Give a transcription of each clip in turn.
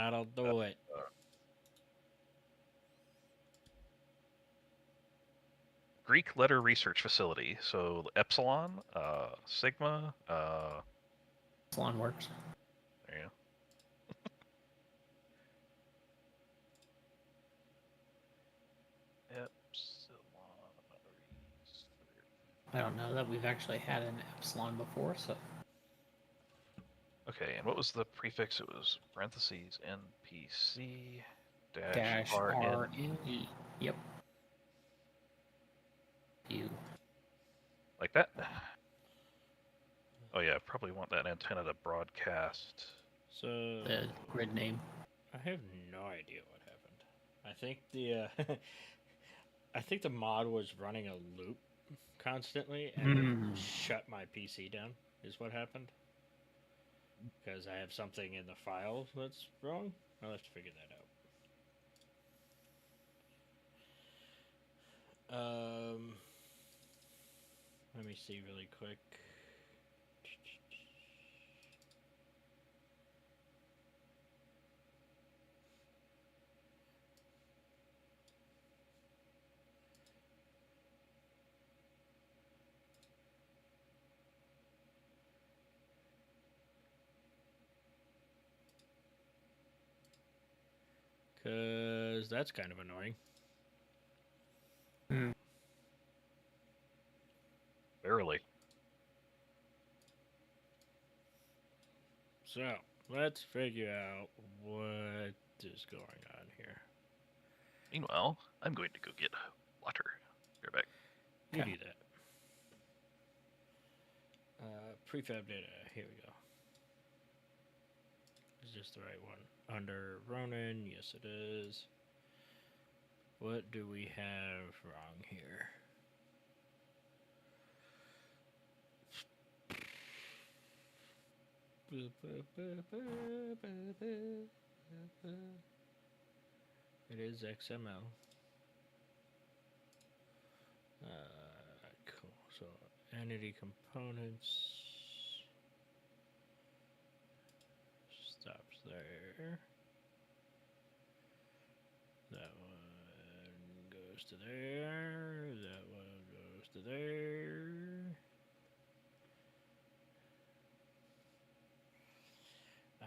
That'll do it. Greek letter research facility. So epsilon, sigma, Epsilon works. there you go. Epsilon research. I don't know that we've actually had an epsilon before, so Okay, and what was the prefix? It was parentheses NPC dash RN. RNE. Yep. You. Like that? Oh yeah, probably want that antenna to broadcast. So The grid name. I have no idea what happened. I think the I think the mod was running a loop constantly and it shut my PC down. Is what happened. Because I have something in the file that's wrong. I'll have to figure that out. Let me see really quick. Because that's kind of annoying. Barely. So, let's figure out what is going on here. Meanwhile, I'm going to go get water. Be right back. You do that. Prefab data. Here we go. Is this the right one? Under Ronin. Yes, it is. What do we have wrong here? It is XML. Cool. So entity components stops there. That one goes to there. That one goes to there.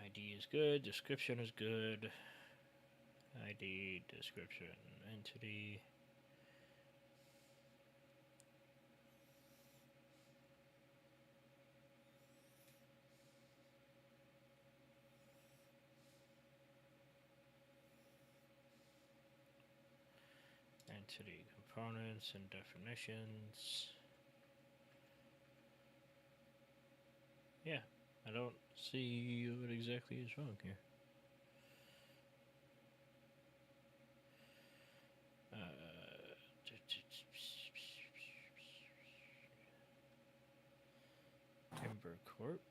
ID is good. Description is good. ID, description, entity. Entity components and definitions. Yeah, I don't see what exactly is wrong here. Timber Corp.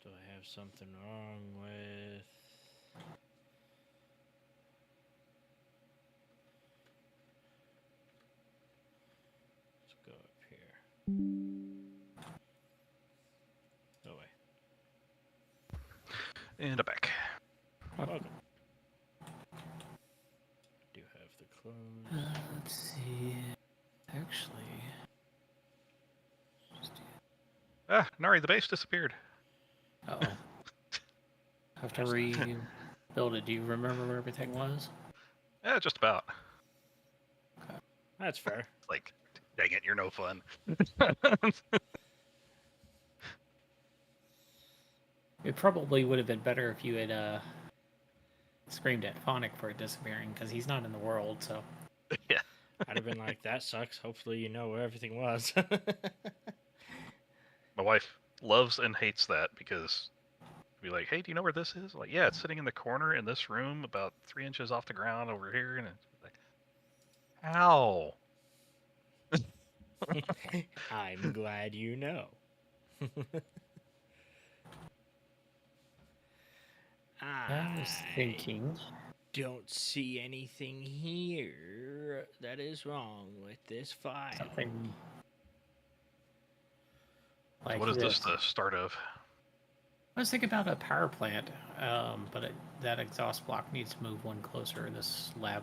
Do I have something wrong with... Let's go up here. No way. And I'm back. Welcome. Do have the close. Let's see. Actually, Ah, Nari, the base disappeared. oh, have to rebuild it. Do you remember where everything was? Yeah, just about. That's fair. Like, dang it, you're no fun. It probably would have been better if you had screamed at Phonic for it disappearing, because he's not in the world, so... Yeah. I'd have been like, that sucks. Hopefully you know where everything was. My wife loves and hates that because be like, hey, do you know where this is? Like, yeah, it's sitting in the corner in this room about 3 inches off the ground over here. And it's like, how? I'm glad you know. I was thinking. Don't see anything here that is wrong with this file. Something So like what is this this. the start of? I was thinking about a power plant, but that exhaust block needs to move one closer. This lab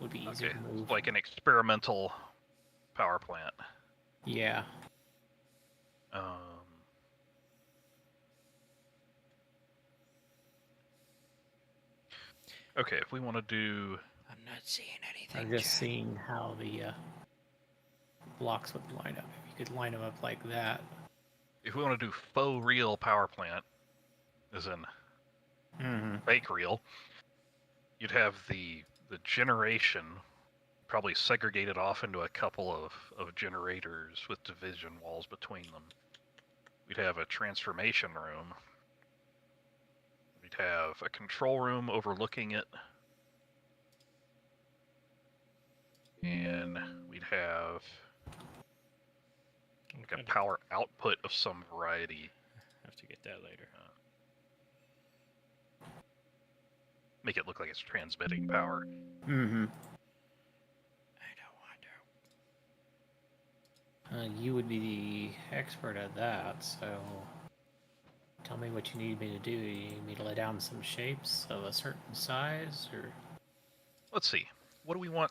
would be easier Okay, to move. like an experimental power plant. Yeah. Okay, if we want to do... I'm not seeing anything. I'm just Chad. seeing how the blocks would line up. If you could line them up like that. If we want to do faux real power plant, as in fake real, you'd have the generation probably segregated off into a couple of generators with division walls between them. We'd have a transformation room. We'd have a control room overlooking it. And we'd have like a power output of some variety. Have to get that later. Make it look like it's transmitting power. Mm-hmm. I don't want to. You would be the expert at that, so tell me what you need me to do. You need me to lay down some shapes of a certain size, or... Let's see. What do we want?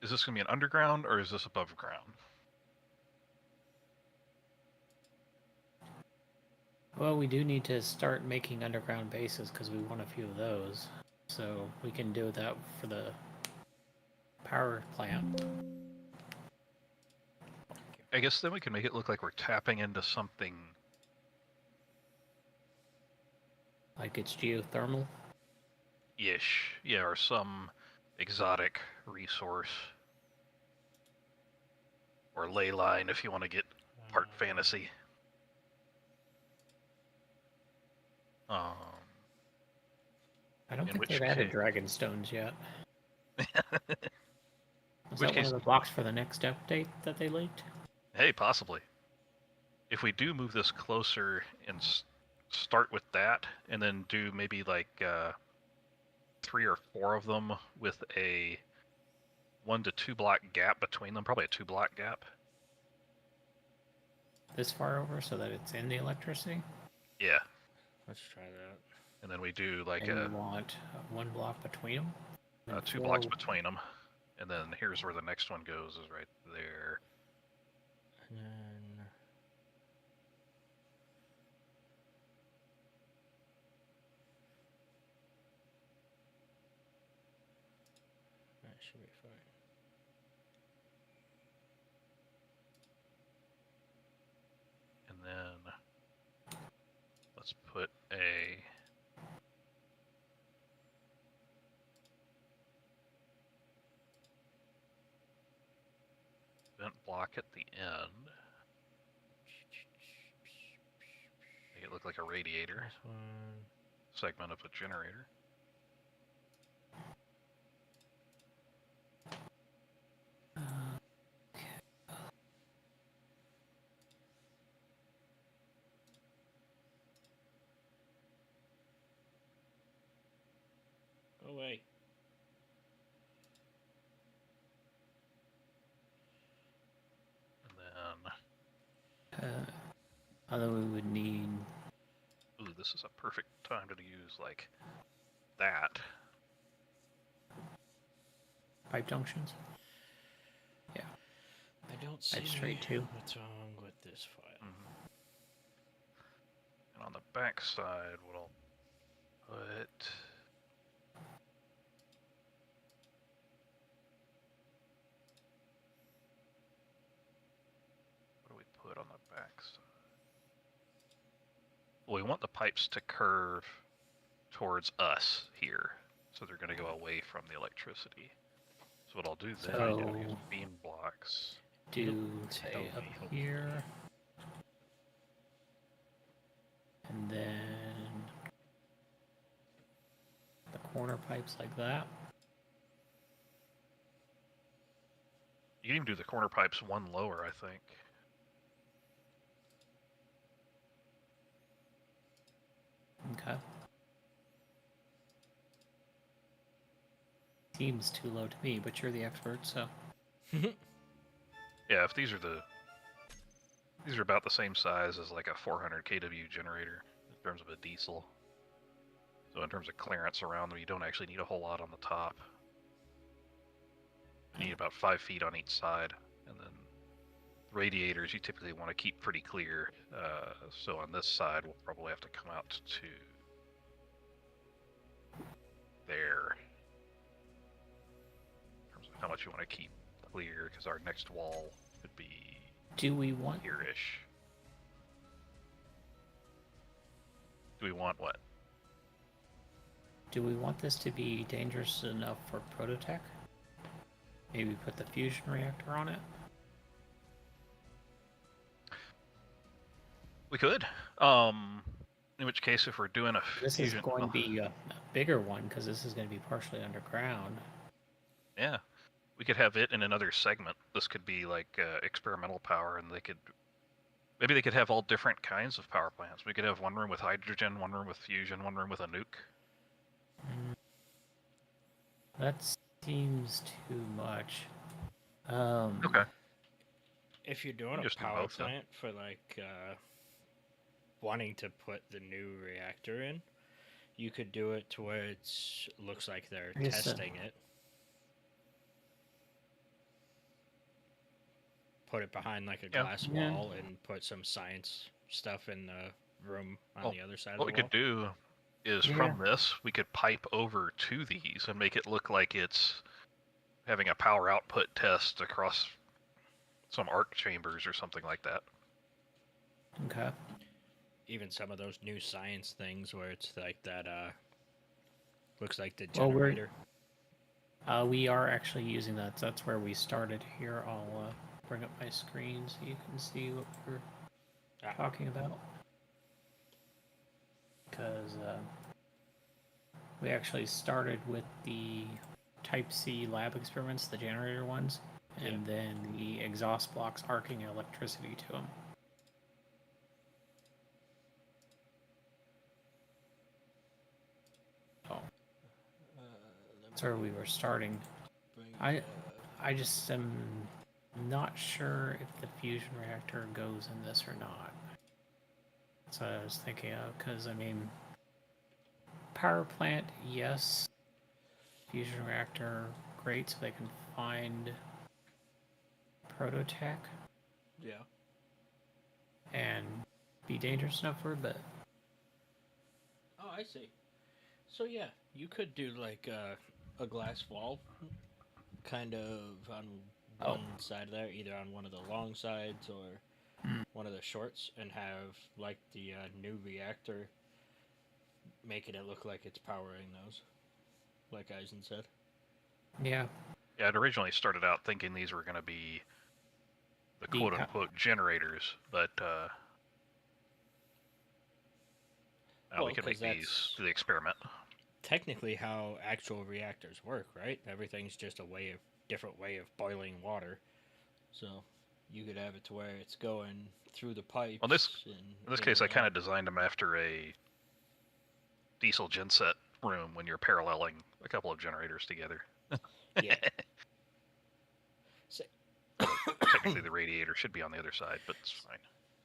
Is this going to be an underground, or is this above ground? Well, we do need to start making underground bases because we want a few of those. So we can do that for the power plant. I guess then we can make it look like we're tapping into something. Like it's geothermal? Ish. Yeah, or some exotic resource. Or ley line if you want to get part fantasy. I don't In think which they've added case- dragon stones yet. Is Which that one case- of the blocks for the next update that they leaked? Hey, possibly. If we do move this closer and start with that, and then do maybe like 3 or 4 of them with a 1 to 2 block gap between them, probably a 2 block gap. This far over so that it's in the electricity? Yeah, Let's try that. and then we do like And you want 1 block between them? 2 blocks between them, and then here's where the next one goes, is right there. And then that should be fine. And then let's put a vent block at the end. Make it look like a radiator. This one. Segment of a generator. Go away. And then, Although we would need... ooh, this is a perfect time to use like that. pipe junctions? Yeah. I don't see Pipe straight too. what's wrong with this file. And on the back side, what I'll put... What do we put on the back side? Well, we want the pipes to curve towards us here. So they're going to go away from the electricity. So what I'll do then is I'll use So- beam blocks. Do, Tell say, me, up hopefully. here. And then... the corner pipes like that. You can even do the corner pipes one lower, I think. Okay. Seems too low to me, but you're the expert, so. Yeah, if these are about the same size as like a 400 kW generator in terms of a diesel. So in terms of clearance around them, you don't actually need a whole lot on the top. You need about 5 feet on each side, and then radiators you typically want to keep pretty clear. So on this side, we'll probably have to come out to there. In terms of how much you want to keep clear, because our next wall could be Do we want? here-ish. Do we want what? Do we want this to be dangerous enough for Prototech? Maybe put the fusion reactor on it? We could. In which case, if we're doing a This fusion, is going to be a bigger one because this is going to be partially underground. yeah, we could have it in another segment. This could be like experimental power, and maybe they could have all different kinds of power plants. We could have one room with hydrogen, one room with fusion, one room with a nuke. That seems too much. Okay. If you're doing You a just do power both, then. plant for like wanting to put the new reactor in, you could do it to where it's looks like they're I guess, testing it. Put it behind like a Yeah. glass Yeah. wall and put some science stuff in the room on Well, the other side What of we the wall. could do is from this, we could pipe over to these and make it look like it's having a power output test across some arc chambers or something like that. Okay. Even some of those new science things where it's like that looks like the Well, generator. We are actually using that. That's where we started here. I'll bring up my screen so you can see what we're talking about. Because we actually started with the Type C lab experiments, the generator ones, and then the exhaust blocks arcing electricity to them. Oh. That's where we were starting. I just am not sure if the fusion reactor goes in this or not. That's what I was thinking of, because, I mean, power plant, yes. Fusion reactor, great, so they can find Prototech. Yeah. And be dangerous enough for a bit. Oh, I see. So yeah, you could do like a glass wall, kind of on one side there, either on one of the long sides or one of the shorts, and have like the new reactor, making it look like it's powering those, like Eisen said. Yeah. Yeah, I'd originally started out thinking these were going to be the quote-unquote generators, but now we can make these to the experiment. Technically how actual reactors work, right? Everything's just a different way of boiling water. So you could have it to where it's going through the pipes. Well, in this case, I kind of designed them after a diesel genset room when you're paralleling a couple of generators together. Yeah. Technically, the radiator should be on the other side, but it's fine.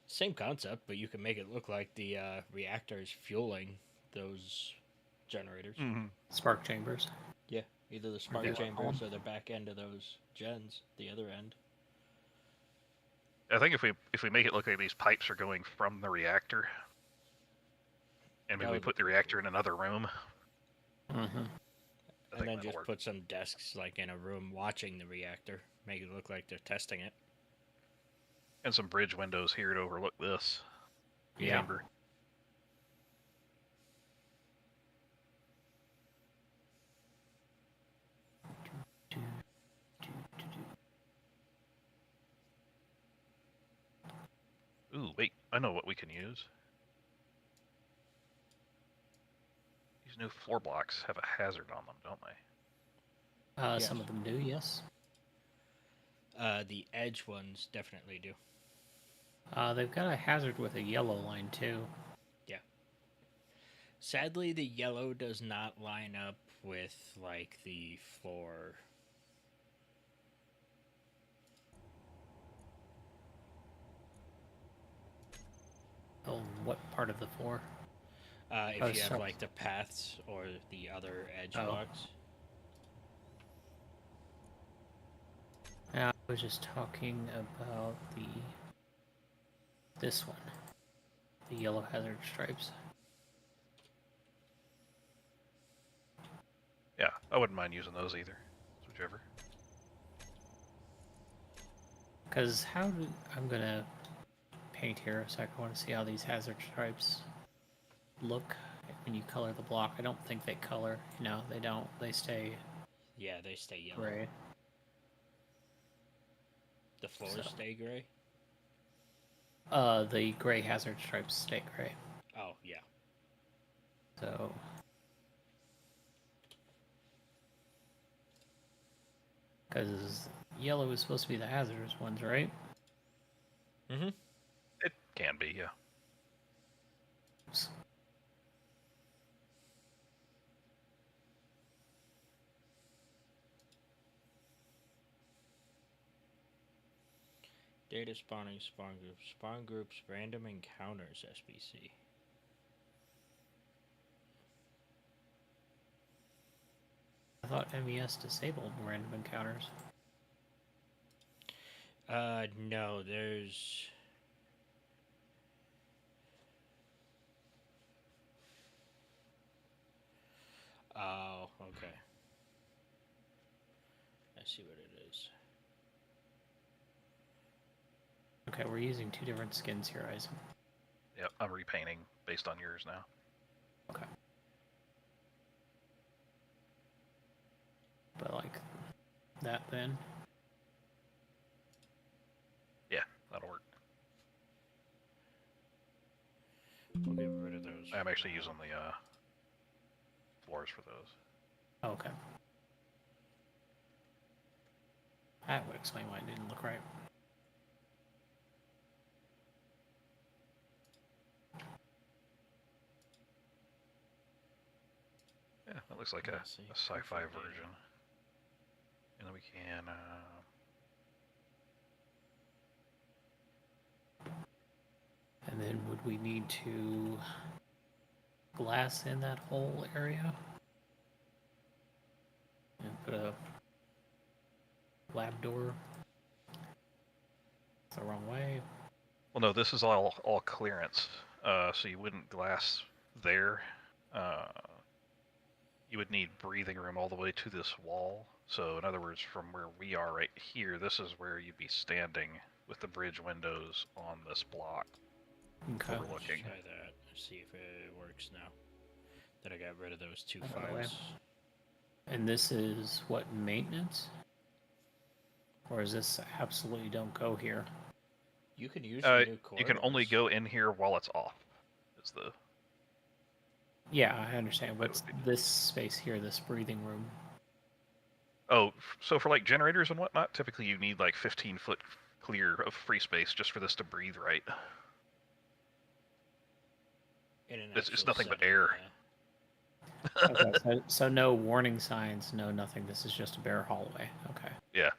Same concept, but you can make it look like the reactors fueling those generators. Mm-hmm. Spark chambers. Yeah, either the spark chambers or the back end of those gens, the other end. I think if we make it look like these pipes are going from the reactor, and maybe we put the reactor in another room, and then just put some desks like in a room watching the reactor, make it look like they're testing it, and some bridge windows here to overlook this chamber. Ooh, wait, I know what we can use. These new floor blocks have a hazard on them, don't they? Some of them do, yes. The edge ones definitely do. They've got a hazard with a yellow line too. Yeah. Sadly, the yellow does not line up with, like, the floor. Oh, what part of the floor? If you have, like, the paths or the other edge blocks. I was just talking about this one, the yellow hazard stripes. Yeah, I wouldn't mind using those either. Whichever. Because I'm gonna paint here a sec. I want to see how these hazard stripes look when you color the block. I don't think they color. No, they don't. They stay. Yeah, they stay yellow. Gray. The floors stay gray? The gray hazard stripes stay gray. Oh, yeah. So... Because yellow is supposed to be the hazardous ones, right? Mm-hmm. It can be, yeah. Oops. Data spawning, spawn groups, random encounters, SBC. I thought MES disabled random encounters. No, there's... Oh, okay. I see what it is. Okay, we're using two different skins here, Eisen. Yep, I'm repainting based on yours now. Okay. But like that then? Yeah, that'll work. We'll get rid of those. I'm actually using the floors for those. Oh, okay. That would explain why it didn't look right. Yeah, that looks like a sci-fi version. And then we can... And then would we need to glass in that whole area? And put a lab door the wrong way? Well, no, this is all clearance, so you wouldn't glass there. You would need breathing room all the way to this wall. So in other words, from where we are right here, this is where you'd be standing with the bridge windows on this block. Okay. Overlooking. Try that. See if it works now. That I got rid of those two By the way. files. And this is what, maintenance? Or is this absolutely don't go here? You can use the new you can only corridors. go in here while it's off. Is the Yeah, I understand. What's this space here, this breathing room? Oh, so for like generators and whatnot, typically you need like 15-foot clear of free space just for this to breathe right. It's nothing but air. Yeah. Okay, so no warning signs, no nothing. This is just a bare hallway. Okay. Yeah.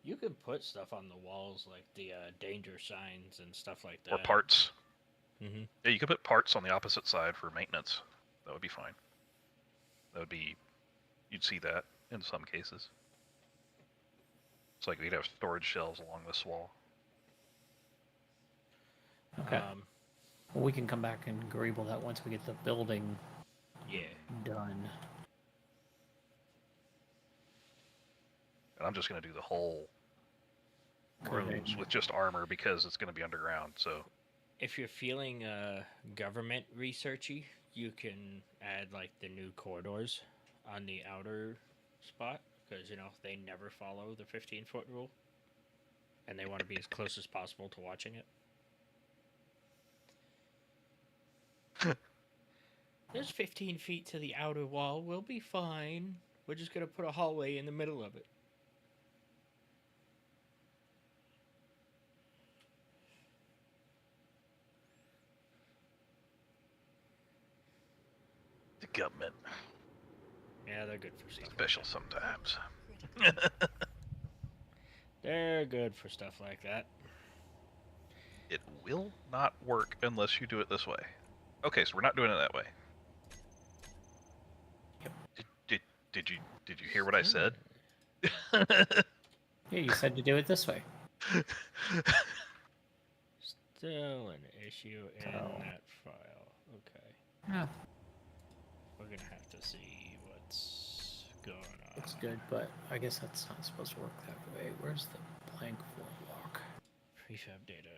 You could put stuff on the walls like the danger signs and stuff like that. Or parts. Mm-hmm. Yeah, you could put parts on the opposite side for maintenance. That would be fine. That would be... You'd see that in some cases. It's like we'd have storage shelves along this wall. Okay. Well, we can come back and greeble that once we get the building done. And I'm just going to do the whole rooms with just armor because it's going to be underground, so... If you're feeling government researchy, you can add like the new corridors on the outer spot because, you know, they never follow the 15-foot rule and they want to be as close as possible to watching it. There's 15 feet to the outer wall. We'll be fine. We're just going to put a hallway in the middle of it. government. Yeah, they're good for stuff. Special sometimes. They're good for stuff like that. It will not work unless you do it this way. Okay, so we're not doing it that way. Yep. Did you hear what I said? Yeah, you said to do it this way. Still an issue in that file. Okay. Yeah. We're gonna have to see what's going on. Looks good, but I guess that's not supposed to work that way. Where's the blank floor block? Prefab data.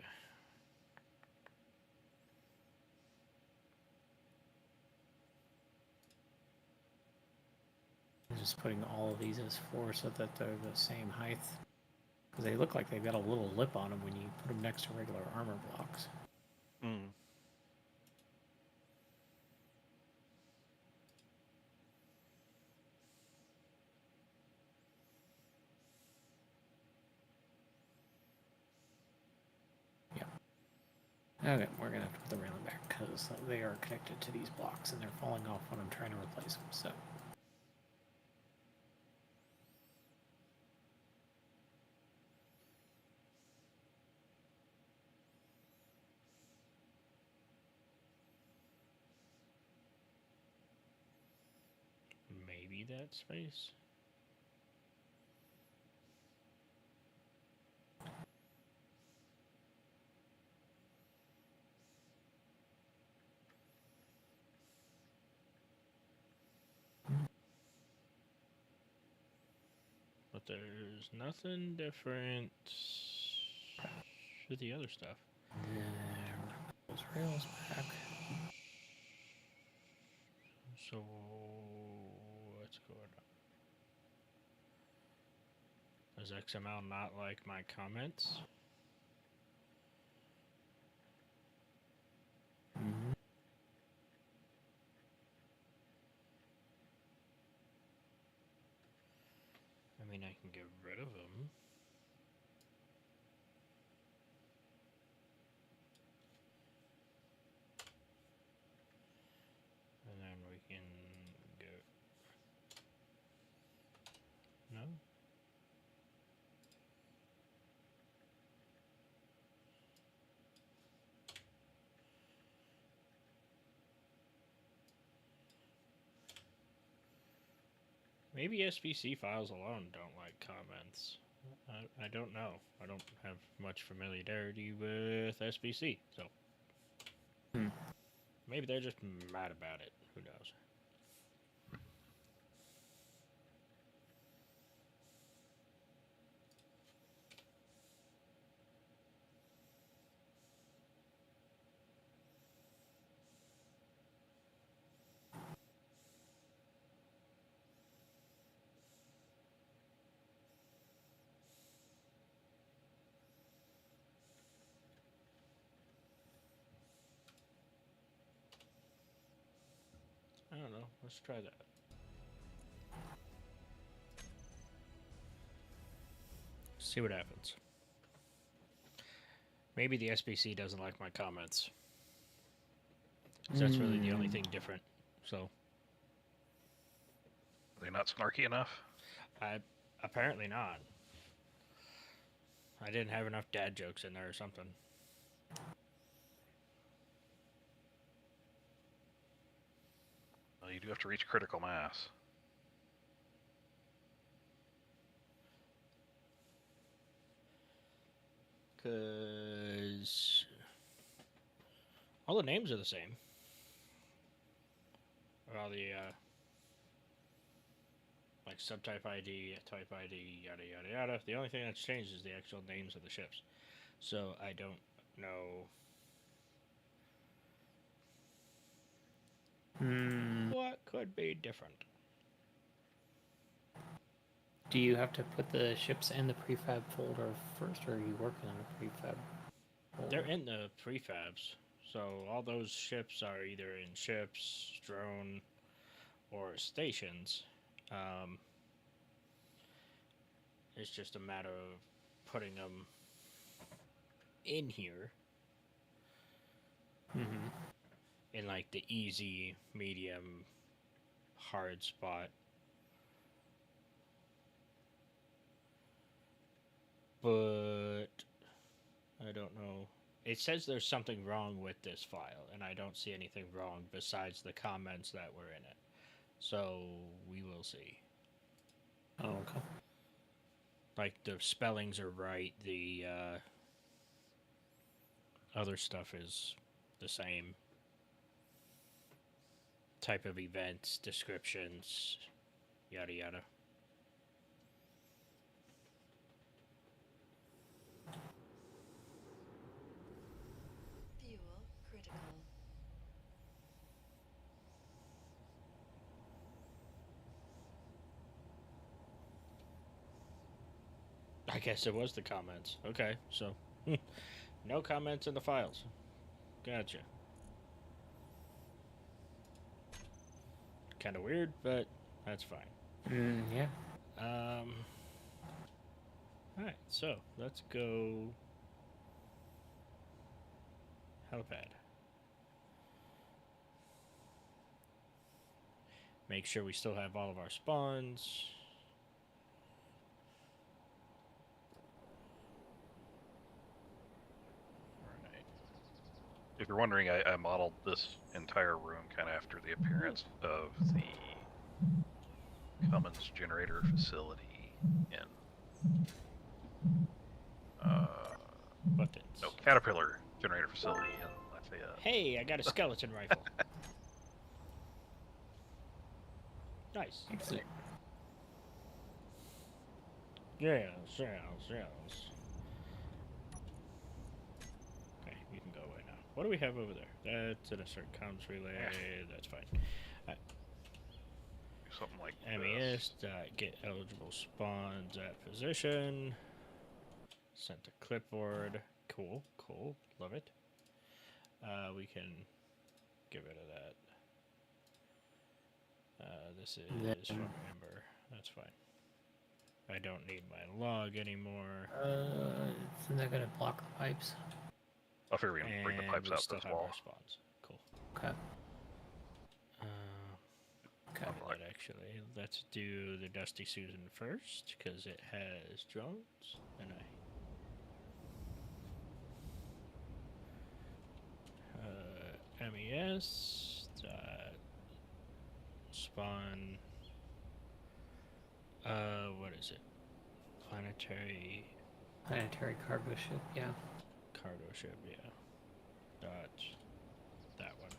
I'm just putting all of these as 4 so that they're the same height. Because they look like they've got a little lip on them when you put them next to regular armor blocks. Mm. Okay, we're gonna have to put the railing back because they are connected to these blocks and they're falling off when I'm trying to replace them. So. Maybe that space. But there's nothing different with the other stuff. Those rails back. So what's going on? Does XML not like my comments? Mm-hmm. I mean, I can get rid of them. And then we can go. No? Maybe SVC files alone don't like comments. I don't know. I don't have much familiarity with SVC, so maybe they're just mad about it. Who knows? I don't know. Let's try that. See what happens. Maybe the SBC doesn't like my comments. 'Cause that's really the only thing different. So. Are they not snarky enough? Apparently not. I didn't have enough dad jokes in there or something. Well, you do have to reach critical mass. Because all the names are the same. All the, like subtype ID, type ID, yada yada yada. The only thing that's changed is the actual names of the ships. So I don't know what could be different. Do you have to put the ships in the prefab folder first, or are you working on a prefab folder? They're in the prefabs. So all those ships are either in ships, drone, or stations. It's just a matter of putting them in here in like the easy, medium, hard spot. But I don't know. It says there's something wrong with this file, and I don't see anything wrong besides the comments that were in it. So we will see. Oh, okay. Like, the spellings are right, the other stuff is the same. Type of events, descriptions, yada yada. Fuel critical. I guess it was the comments. Okay, so no comments in the files. Gotcha. Kind of weird, but that's fine. Yeah. Alright, so let's go helipad. Make sure we still have all of our spawns. Right. If you're wondering, I modeled this entire room kind of after the appearance of the Cummins generator facility in Buttons. no, Caterpillar generator facility in Lafayette. Hey, I got a skeleton rifle. Nice. Excellent. Yes. Okay, you can go away now. What do we have over there? That's an insert comms relay. That's fine. Something like MES get eligible spawns at position. Sent to clipboard. Cool. Love it. We can get rid of that. This is from Ember. That's fine. I don't need my log anymore. Isn't that gonna block the pipes? I figure we can bring the pipes we out still this have wall. our spawns. Cool. Okay. Okay. That actually, let's do the Dusty Susan first because it has drones, and MES spawn. What is it? Planetary Cargo ship. Yeah. cargo ship. Yeah. Dot. That one.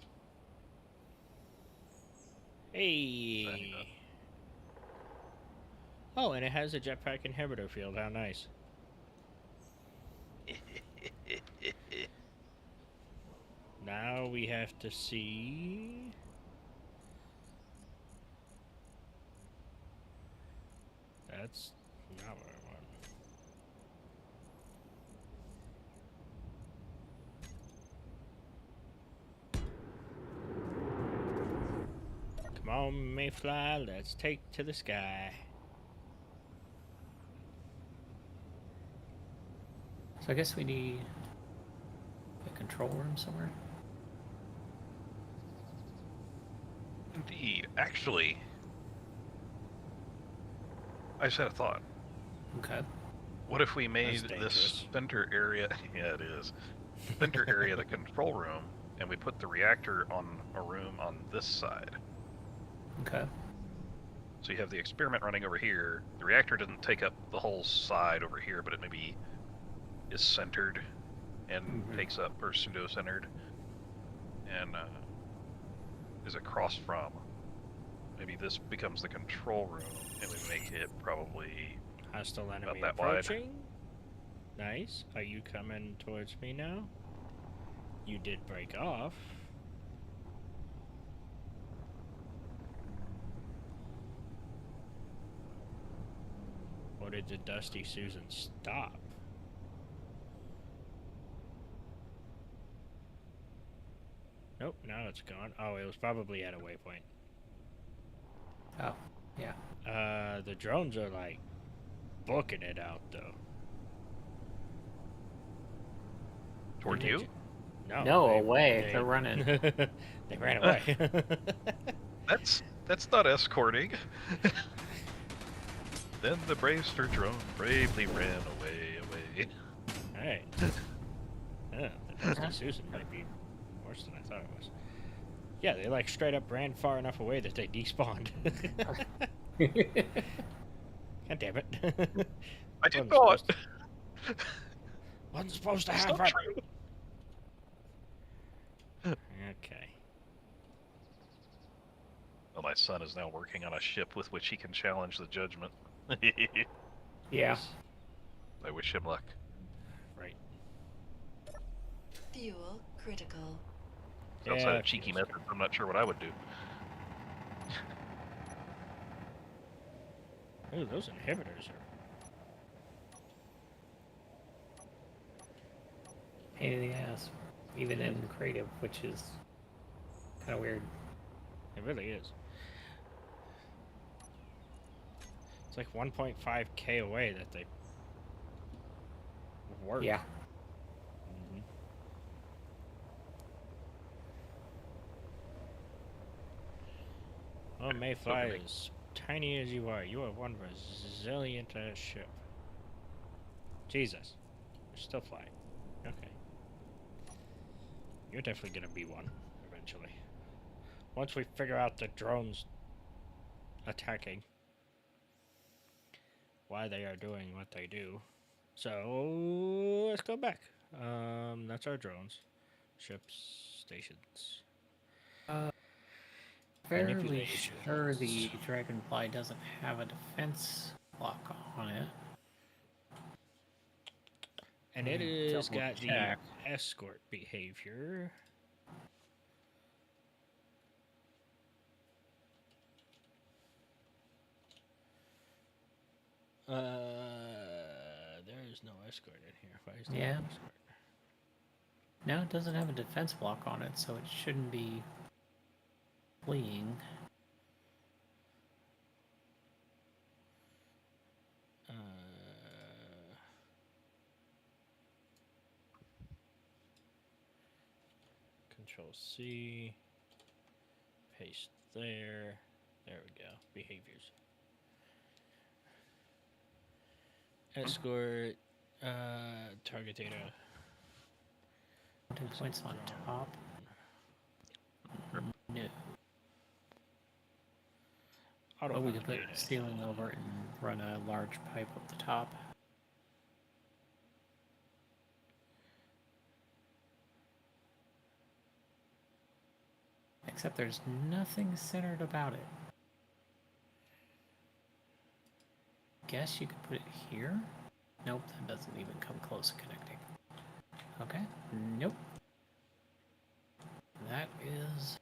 Hey. Oh, and it has a jetpack inhibitor field. How nice. Now we have to see. That's not what I want. Come on, Mayfly, let's take to the sky. So I guess we need a control room somewhere. Indeed. Actually, I just had a thought. Okay. What if we made That's this dangerous. center area? Yeah, it is. Center area the control room, and we put the reactor on a room on this side. Okay. So you have the experiment running over here. The reactor doesn't take up the whole side over here, but it maybe is centered and takes up, or pseudo-centered, and is across from. Maybe this becomes the control room, and we make it probably Hostile enemy that wide. approaching. Nice. Are you coming towards me now? You did break off. Or did the Dusty Susan stop? Nope, now it's gone. Oh, it was probably at a waypoint. Oh, yeah. The drones are like booking it out though. toward you. No, they- away. They're running. They ran away. That's That's not escorting. Then the bravester drone bravely ran away. Alright. Yeah, the Dusty Susan might be worse than I thought it was. Yeah, they like straight up ran far enough away that they despawned. God damn it. I did Wasn't not. supposed to- Wasn't supposed to It's happen. not true. Okay. Well, my son is now working on a ship with which he can challenge the judgment. Yeah. I wish him luck. Right. Fuel critical. Outside Yeah, of cheeky methods, I'm not sure what I would do. Ooh, those inhibitors are... Pain in the ass. Even in creative, which is kind of weird. It really is. It's like 1.5k away that they work. Yeah. Mhm. Well, Mayfly, big. as tiny as you are one resilient ship. Jesus. You're still flying. Okay. You're definitely gonna be one, eventually. Once we figure out the drones attacking. Why they are doing what they do. So, let's go back. That's our drones. Ships, stations. Fairly Manipulations. sure the Dragonfly doesn't have a defense block on it. And it has Double got check. the escort behavior. There is no escort in here. Why is there Yeah. no escort? No, it doesn't have a defense block on it, so it shouldn't be fleeing. Control C. Paste there. There we go. Behaviors. Escort. Target data. 2 points on top. No. Auto Oh, we could put data. a ceiling over it and run a large pipe up the top. Except there's nothing centered about it. Guess you could put it here? Nope, that doesn't even come close to connecting. Okay, nope. That is...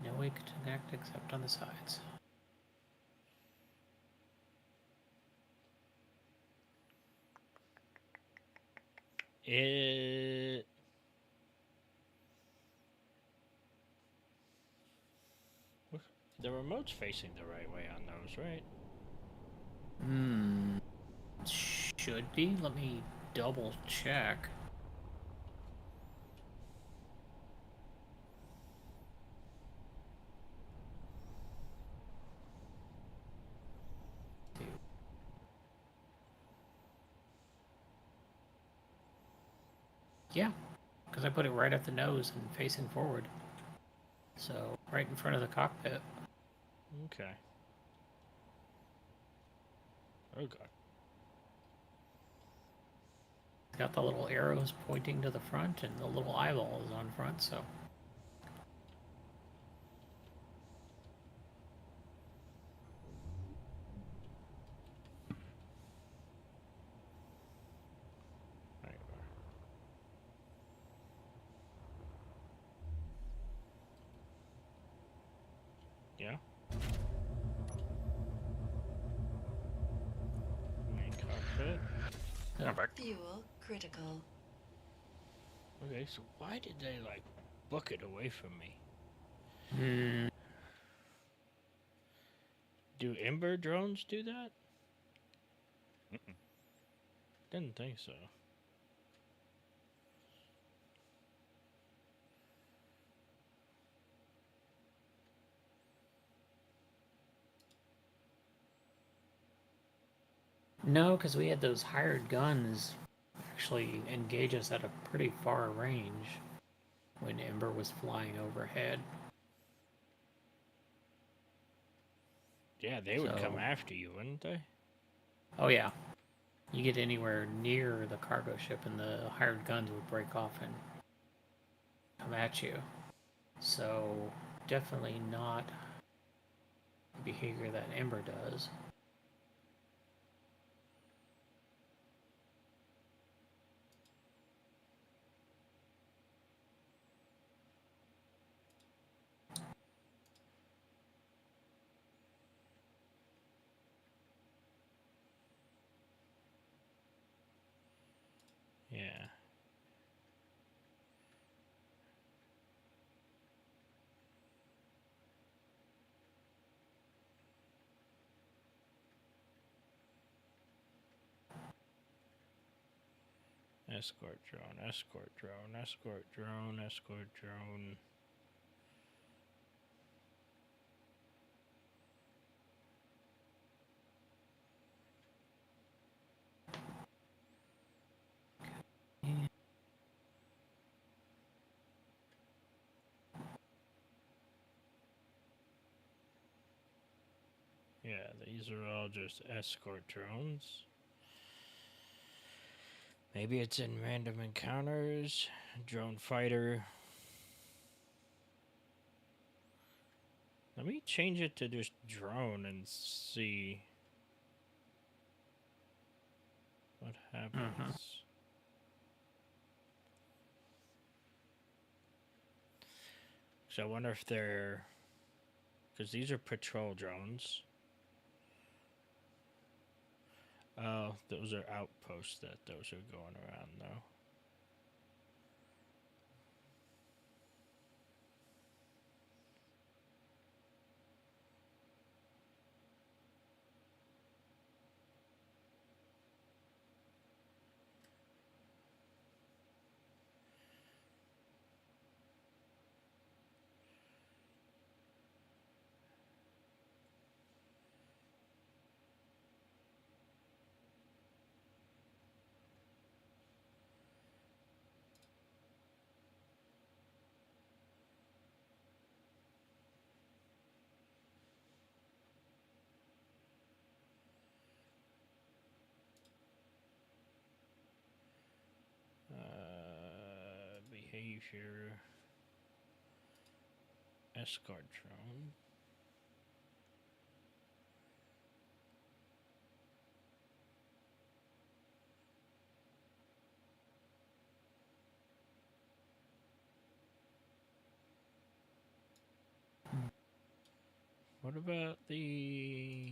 no way to connect except on the sides. The remote's facing the right way on those, right? Should be. Let me double check. Yeah, because I put it right at the nose and facing forward. So, right in front of the cockpit. Okay. Oh god. It's got the little arrows pointing to the front, and the little eyeball is on front, so... There you are. Yeah? Main cockpit. I'm back. Fuel critical. Okay, so why did they, like, book it away from me? Do Ember drones do that? Didn't think so. No, because we had those hired guns actually engage us at a pretty far range when Ember was flying overhead. Yeah, they would come after you, wouldn't they? Oh yeah. You get anywhere near the cargo ship and the hired guns would break off and come at you. So definitely not the behavior that Ember does. Yeah. Escort drone, escort drone, escort drone, escort drone. Yeah, these are all just escort drones. Maybe it's in random encounters, drone fighter. Let me change it to just drone and see what happens. So I wonder if they're... Because these are patrol drones. Oh, those are outposts that those are going around, though. Behavior. Escort drone. What about the...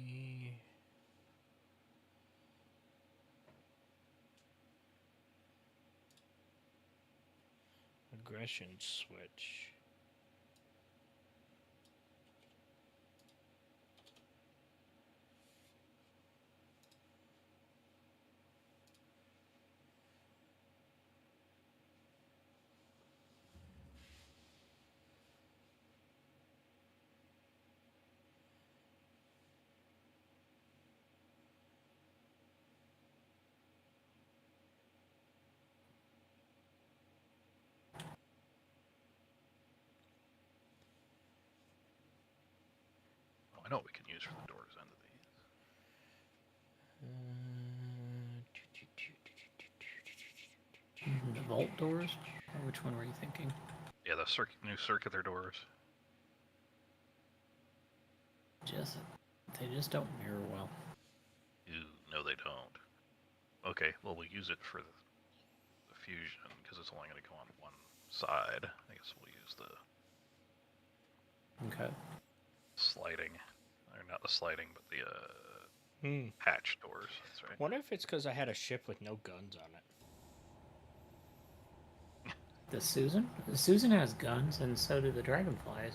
aggression switch? I know what we can use for the doors end of these. The vault doors? Or which one were you thinking? Yeah, the new circular doors. They just don't mirror well. No, they don't. Okay, well, we'll use it for the fusion, because it's only going to go on one side. I guess we'll use the... Okay. sliding. Or not the sliding, but the hatch doors. That's right. Wonder if it's because I had a ship with no guns on it. The Susan? The Susan has guns, and so do the Dragonflies.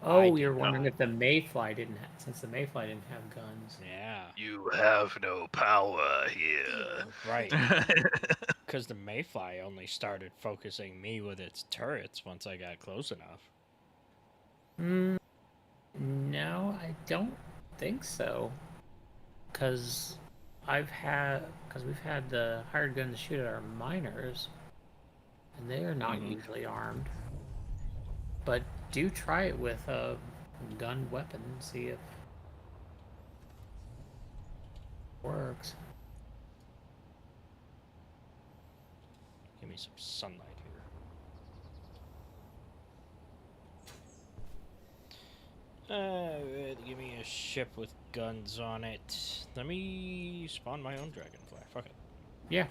Oh, you're wondering if the Mayfly didn't have... Since the Mayfly didn't have guns. Yeah. You have no power here. Right. Because the Mayfly only started focusing me with its turrets once I got close enough. No, I don't think so. Because because we've had the hired gun to shoot at our miners, and they are not usually armed. But do try it with a gun weapon and see if it works. Give me some sunlight here. Give me a ship with guns on it. Let me spawn my own dragonfly. Fuck it. Yeah.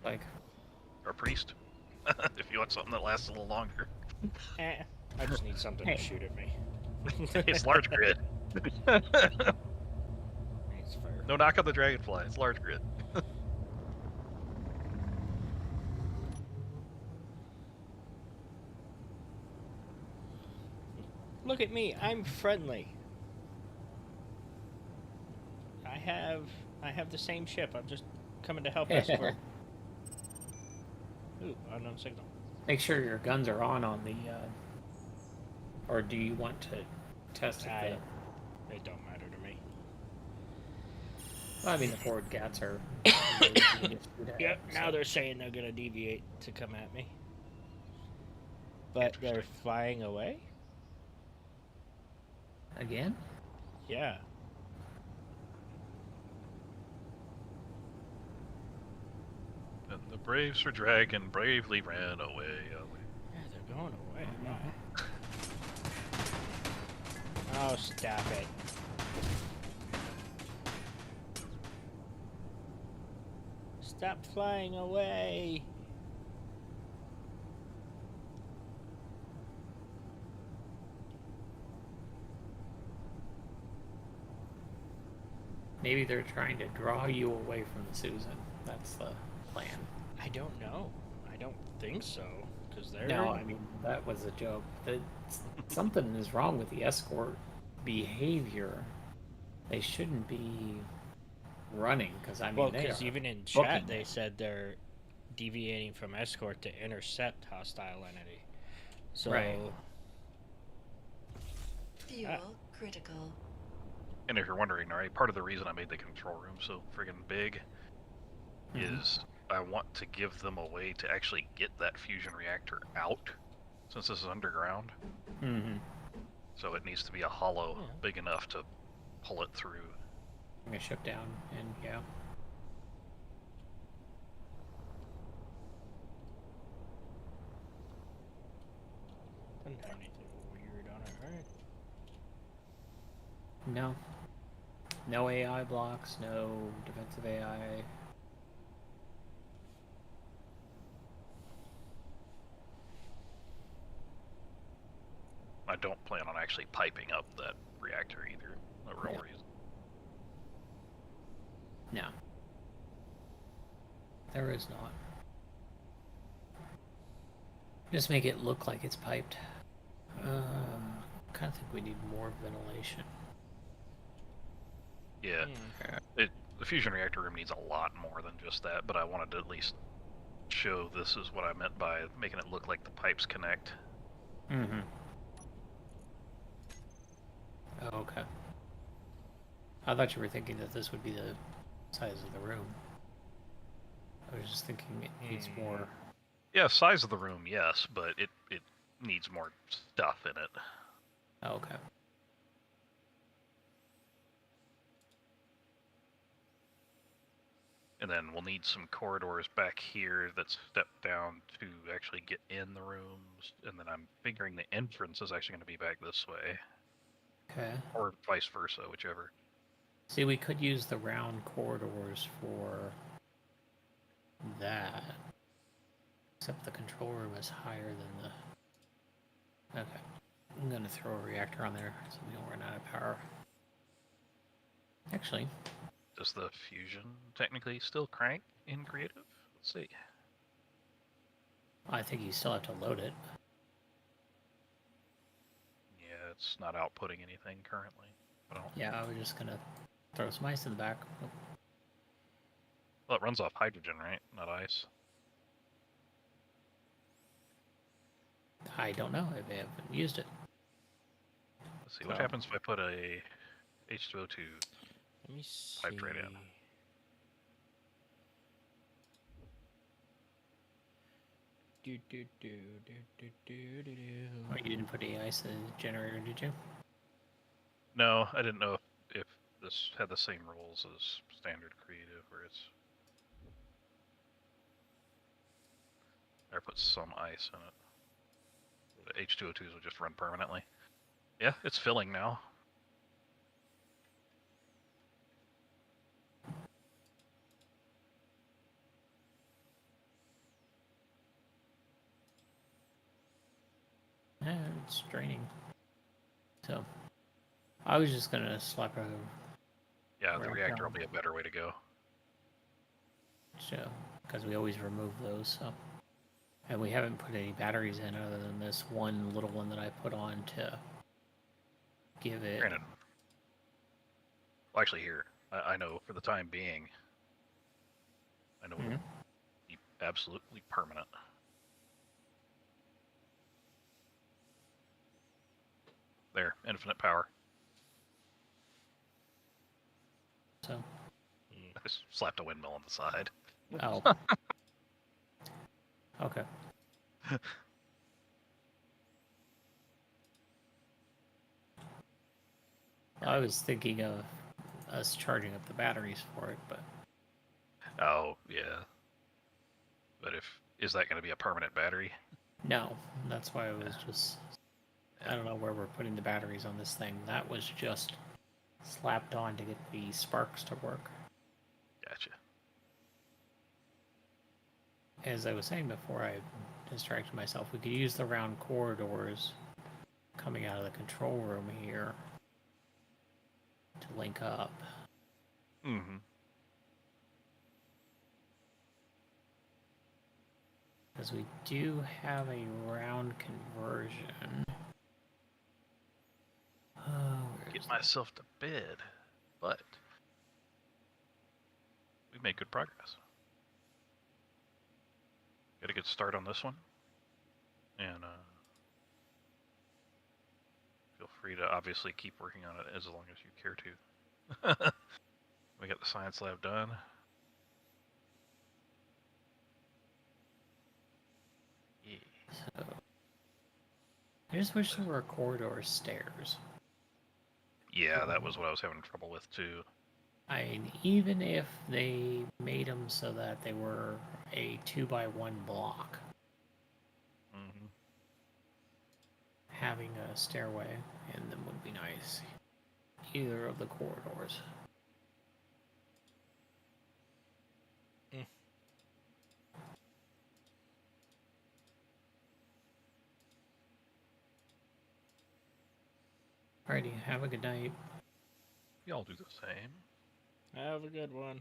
Like, Or priest, if you want something that lasts a little longer. I just need something to shoot at me. It's large grid. It's fair. No knock on the dragonfly. It's large grid. Look at me. I'm friendly. I have the same ship. I'm just coming to help escort. Ooh, unknown signal. make sure your guns are on the. Or do you want to test it? It don't matter to me. Well, I mean, the forward gats are. Yep. Now they're saying they're gonna deviate to come at me. But they're flying away. Again? Yeah. And the brave Sir Dragon bravely ran away. Yeah, they're going away. Oh, stop it. Stop flying away. Maybe they're trying to draw you away from the Susan. That's the plan. I don't know. I don't think so. Because they're... No, I mean, that was a joke. Something is wrong with the escort behavior. They shouldn't be running, because I mean, well, they because are even in chat booking they it. said they're deviating from escort to intercept hostile entity. So... Right. Fuel critical. And if you're wondering, alright, part of the reason I made the control room so friggin' big is I want to give them a way to actually get that fusion reactor out, since this is underground. So it needs to be a hollow big enough to pull it through. Bring a ship down, and yeah. Doesn't have anything weird on it, right? No. No AI blocks, no defensive AI. I don't plan on actually piping up that reactor either. No real reason. No. There is not. Just make it look like it's piped. Kind of think we need more ventilation. Yeah, the fusion reactor room needs a lot more than just that, but I wanted to at least show this is what I meant by making it look like the pipes connect. Oh, okay. I thought you were thinking that this would be the size of the room. I was just thinking it needs more. Yeah, size of the room, yes, but it needs more stuff in it. Oh, okay. And then we'll need some corridors back here that step down to actually get in the rooms. And then I'm figuring the entrance is actually going to be back this way. Okay. Or vice versa, whichever. See, we could use the round corridors for that. Except the control room is higher than the... Okay. I'm going to throw a reactor on there so we don't run out of power. Actually... Does the fusion technically still crank in creative? Let's see. I think you still have to load it. Yeah, it's not outputting anything currently. Yeah, I was just going to throw some ice in the back. Oh. Well, it runs off hydrogen, right? Not ice. I don't know. I haven't used it. Let's see, what happens if I put a H2O2? Let me see. Piped right in. Oh, you didn't put any ice in the generator, did you? No, I didn't know if this had the same rules as standard creative, where it's. Or put some ice in it. The H2O2s will just run permanently. Yeah, it's filling now. Yeah, it's draining. So, I was just gonna slap a. Yeah, the reactor will down. be a better way to go. So, because we always remove those, so. And we haven't put any batteries in other than this one little one that I put on to give it. Granted. Well, actually, here, I know for the time being, I know it'll be absolutely permanent. There, infinite power. So. I just slapped a windmill on the side. Oh. Okay. I was thinking of us charging up the batteries for it, but. Oh, yeah. But is that going to be a permanent battery? No, that's why I was just. I don't know where we're putting the batteries on this thing. That was just slapped on to get the sparks to work. Gotcha. As I was saying before, I distracted myself. We could use the round corridors coming out of the control room here to link up. Mm-hmm. Because we do have a round conversion. Get myself to bed, but we made good progress. Got a good start on this one, and feel free to obviously keep working on it as long as you care to. We got the science lab done. Yeah. So, I just wish there were corridor stairs. Yeah, that was what I was having trouble with too. I mean, even if they made them so that they were a 2x1 block, Mm-hmm. having a stairway in them would be nice. Either of the corridors. Alrighty, have a good night. Y'all do the same. Have a good one.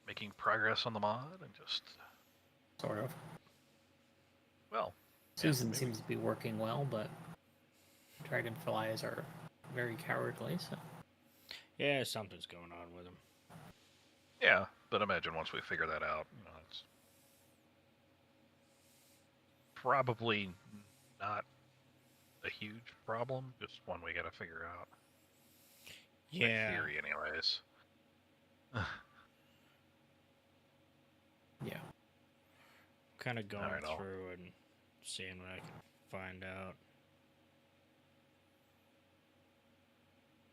Making progress on the mod and just Sort of. well. Susan yeah, seems to be working well, but dragonflies are very cowardly, so. Yeah, something's going on with them. Yeah, but imagine once we figure that out, it's probably not a huge problem, just one we gotta figure out. Yeah. My theory, anyways. Yeah. Kind of going Alright, through and seeing what I can find out.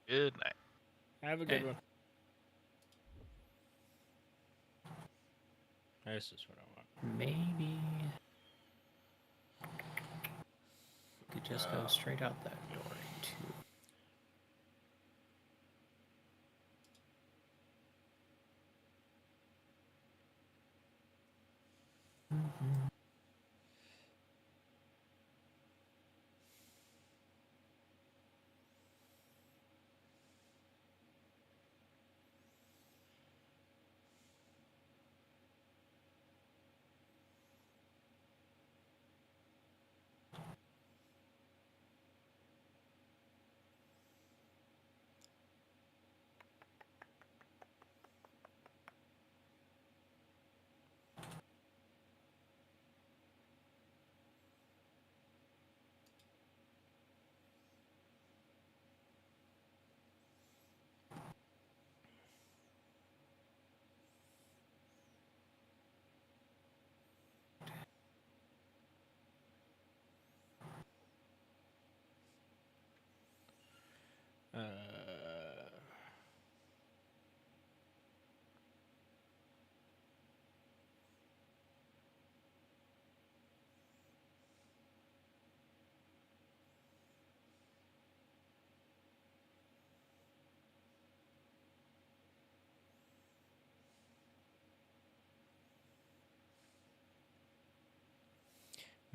Good night. Have a good one. This is what I want. Maybe we could just go straight out that door too.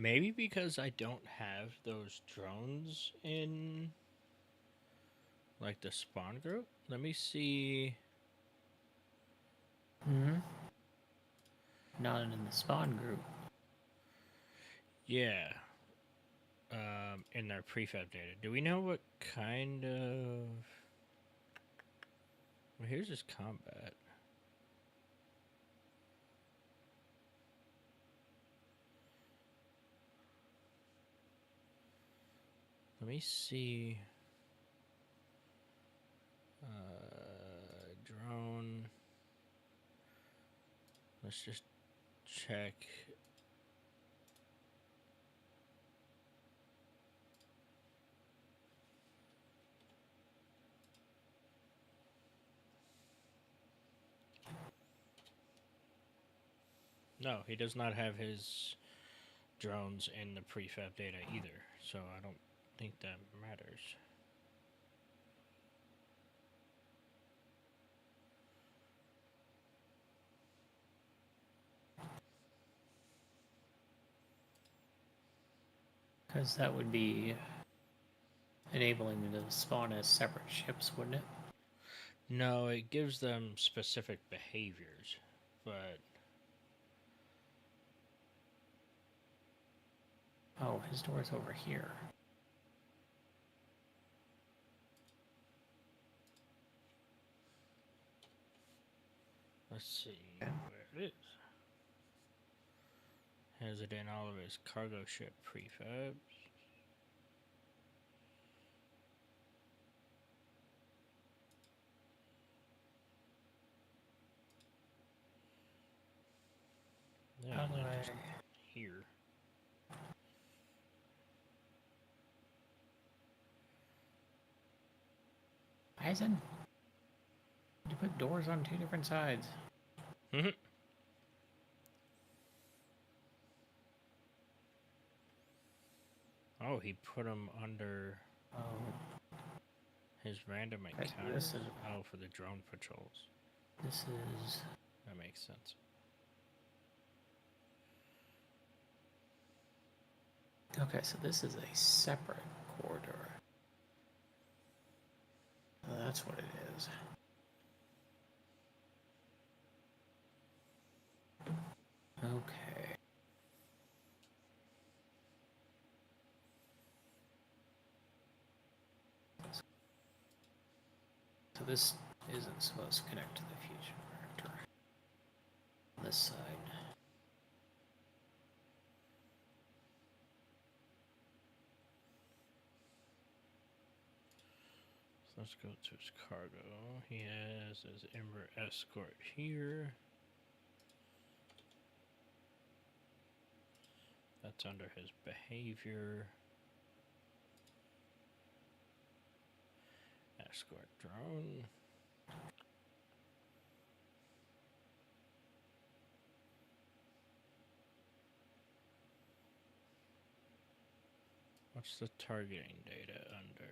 Maybe because I don't have those drones in, like, the spawn group. Let me see. Not in the spawn group. Yeah. In their prefab data. Do we know what kind of... Well, here's his combat. Let me see. Drone. Let's just check. No, he does not have his drones in the prefab data either, so I don't think that matters. Because that would be enabling them to spawn as separate ships, wouldn't it? No, it gives them specific behaviors, but... Oh, his door's over here. Let's see where it is. Has it in all of his cargo ship prefabs. Yeah, How do just here. Eisen? You put doors on two different sides. Mm-hmm. Oh, he put them under his random encounter. This is... Oh, for the drone patrols. This is... That makes sense. Okay, so this is a separate corridor. That's what it is. Okay. So this isn't supposed to connect to the fusion reactor. On this side. So let's go to his cargo. He has his Ember escort here. That's under his behavior. Escort drone. What's the targeting data under?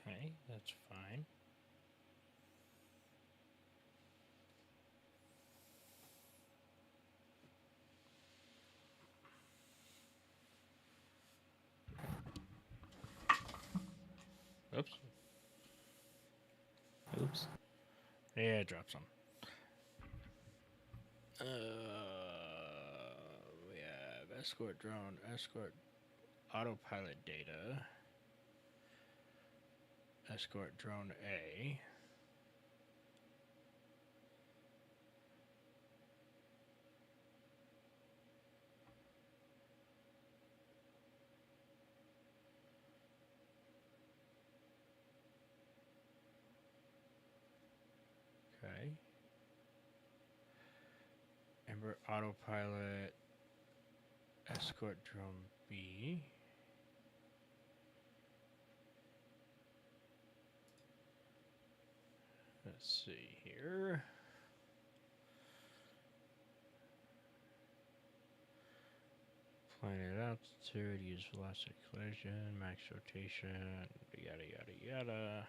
Okay, that's fine. Oops. Oops. Yeah, drop some. We have escort drone, escort autopilot data, escort drone A. Okay. Remember autopilot escort drone B. Let's see here. Planet altitude, use velocity collision, max rotation, yada yada yada.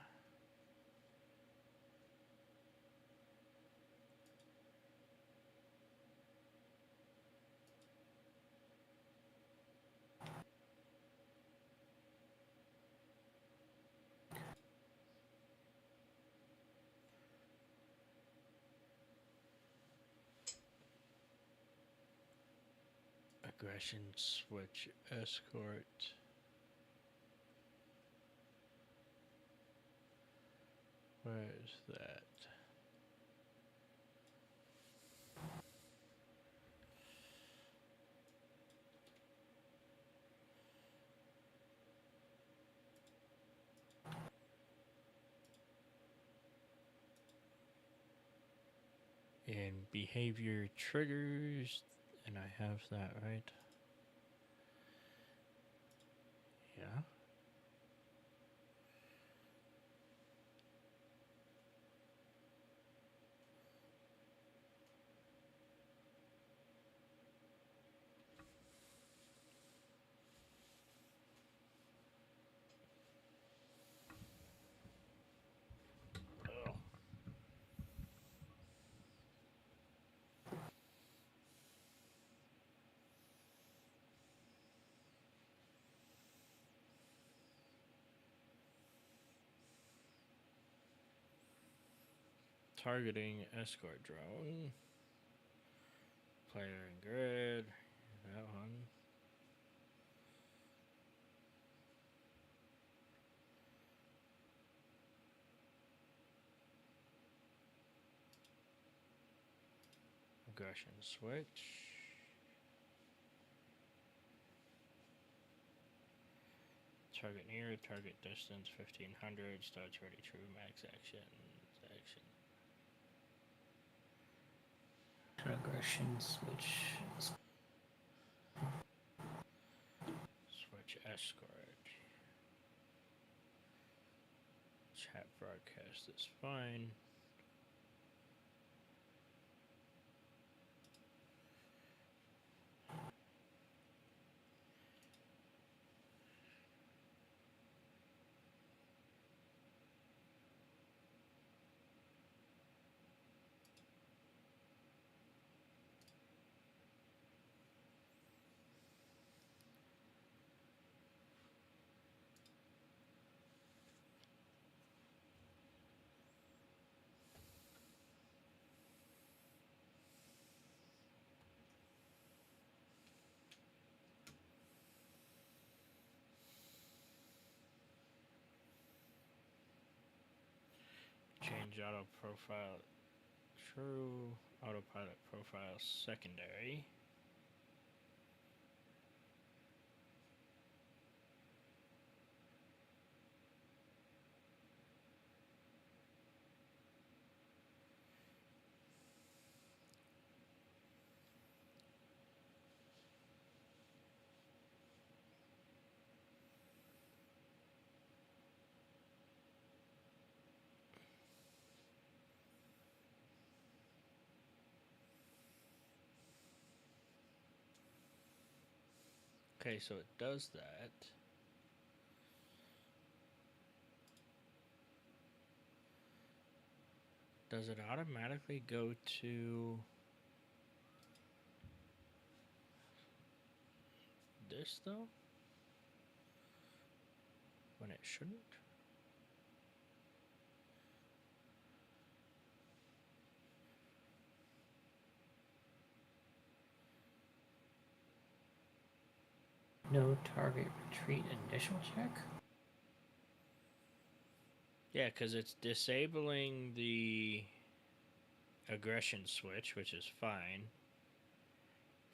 Aggression switch escort. Where is that? In behavior triggers, and I have that right. Yeah. Oh. Targeting escort drone. Player and grid. That one. Aggression switch. Target near, target distance 1500, starts ready true, max action. Aggression switch. Switch escort. Chat broadcast is fine. Change auto profile true, autopilot profile secondary. Okay, so it does that. Does it automatically go to this though? When it shouldn't? No target retreat initial check? Yeah, because it's disabling the aggression switch, which is fine.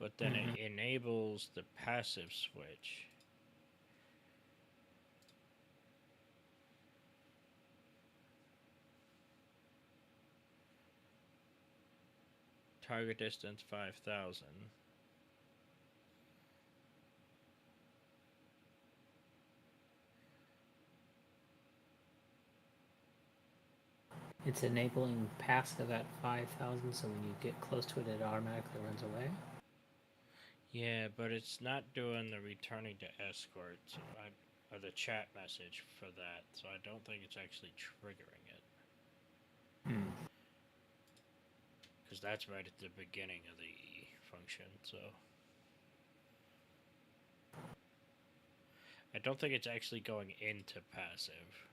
But then it enables the passive switch. Target distance 5,000. It's enabling passive at 5,000, so when you get close to it, it automatically runs away. Yeah, but it's not doing the returning to escort, so or the chat message for that, so I don't think it's actually triggering it. Because that's right at the beginning of the function, so... I don't think it's actually going into passive.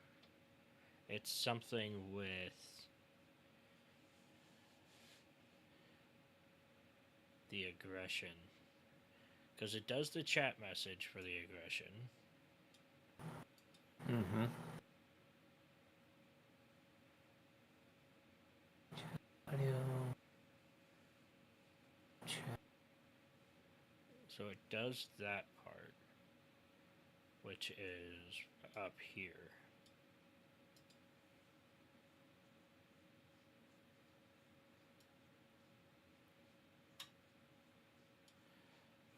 It's something with... the aggression. Because it does the chat message for the aggression. Audio. Chat. So it does that part, which is up here.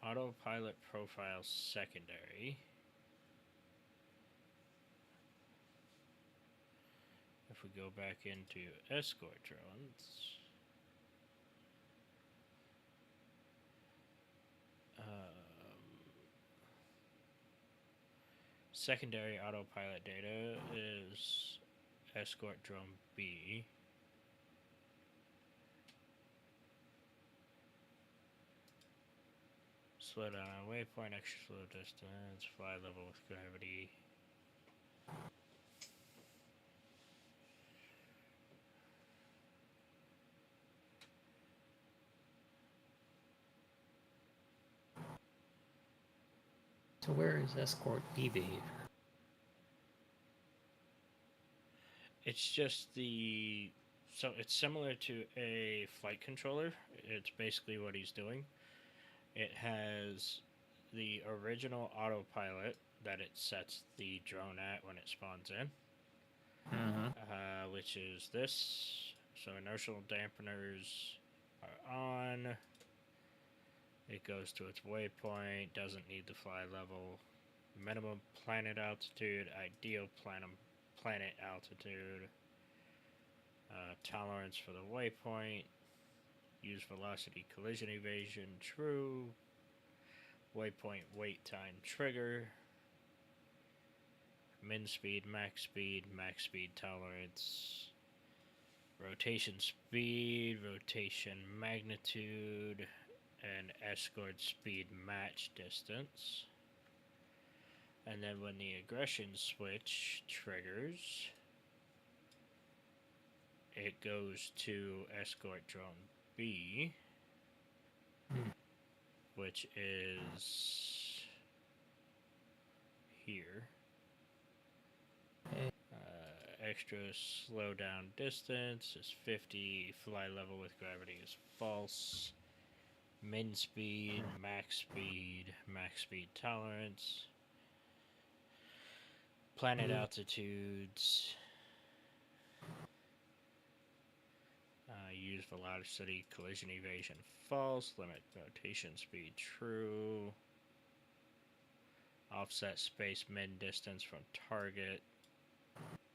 Autopilot profile secondary. If we go back into escort drones, secondary autopilot data is escort drone B. Slow down on waypoint, extra slow distance, fly level with gravity. So where is escort B behavior? It's just the... So it's similar to a flight controller. It's basically what he's doing. It has the original autopilot that it sets the drone at when it spawns in. Which is this. So inertial dampeners are on. It goes to its waypoint, doesn't need the fly level. Minimum planet altitude, ideal planet altitude. Tolerance for the waypoint. Use velocity collision evasion, true. Waypoint wait time trigger. Min speed, max speed tolerance. Rotation speed, rotation magnitude, and escort speed match distance. And then when the aggression switch triggers, it goes to escort drone B, which is here. Extra slow down distance is 50, fly level with gravity is false. Min speed, max speed tolerance. Planet altitudes. Use velocity collision evasion false. Limit rotation speed true. Offset space min distance from target.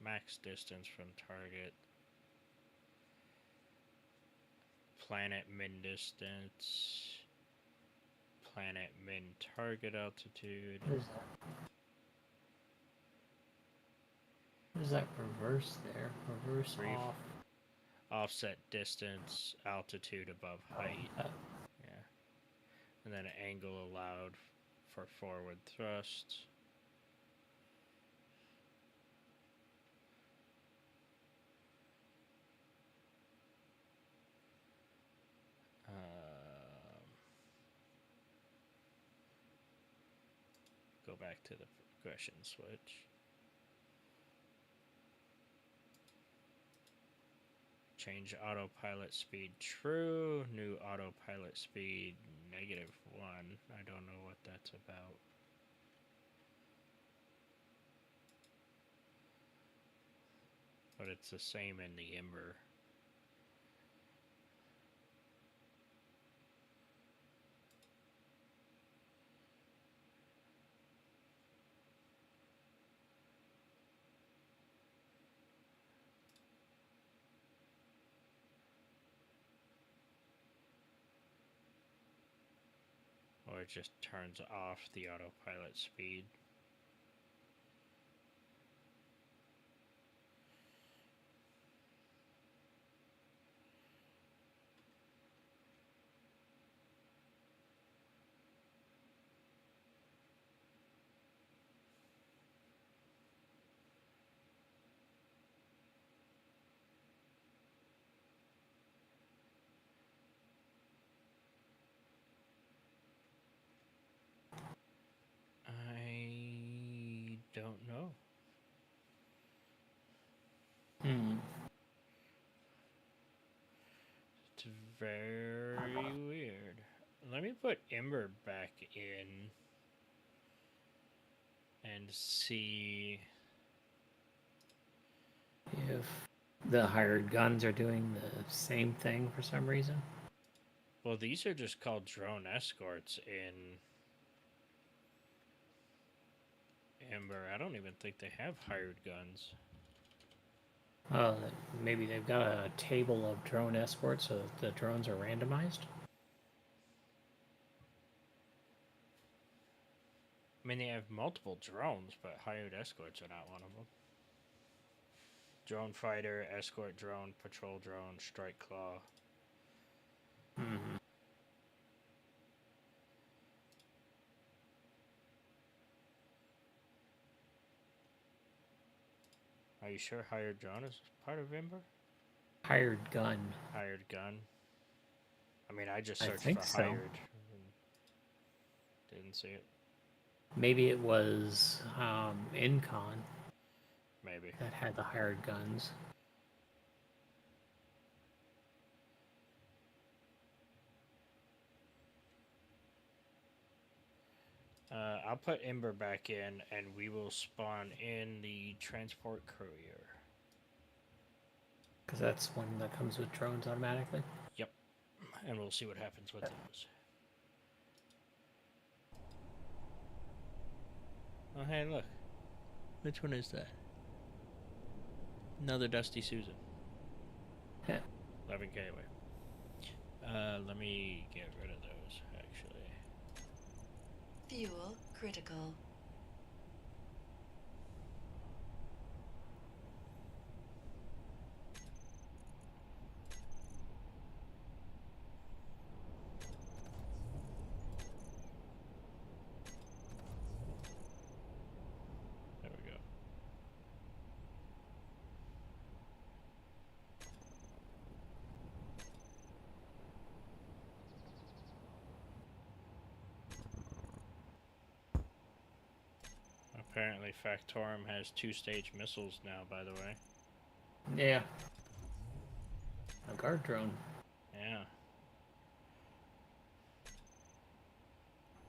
Max distance from target. Planet min distance. Planet min target altitude. What is that reverse there? Reverse off. Offset distance, altitude above height. Yeah. And then angle allowed for forward thrust. Go back to the progression switch. Change autopilot speed true. New autopilot speed -1. I don't know what that's about. But it's the same in the Ember. it just turns off the autopilot speed. I don't know. It's very weird. Let me put Ember back in and see If the hired guns are doing the same thing for some reason. Well, these are just called drone escorts in Ember. I don't even think they have hired guns. Maybe they've got a table of drone escorts so that the drones are randomized. I mean, they have multiple drones, but hired escorts are not one of them. Drone fighter, escort drone, patrol drone, strike claw. Mm-hmm. Are you sure hired drone is part of Ember? Hired gun. Hired gun. I mean, I just I searched think for so. hired. And didn't see it. Maybe it was Incon Maybe. that had the hired guns. I'll put Ember back in, and we will spawn in the transport courier. Because that's one that comes with drones automatically. Yep. And we'll see what happens with those. Oh, hey, look. Which one is that? Another Dusty Susan. Yeah. 11k away. Let me get rid of those, actually. Fuel critical. There we go. Apparently Factorum has two-stage missiles now, by the way. Yeah. A guard drone. Yeah.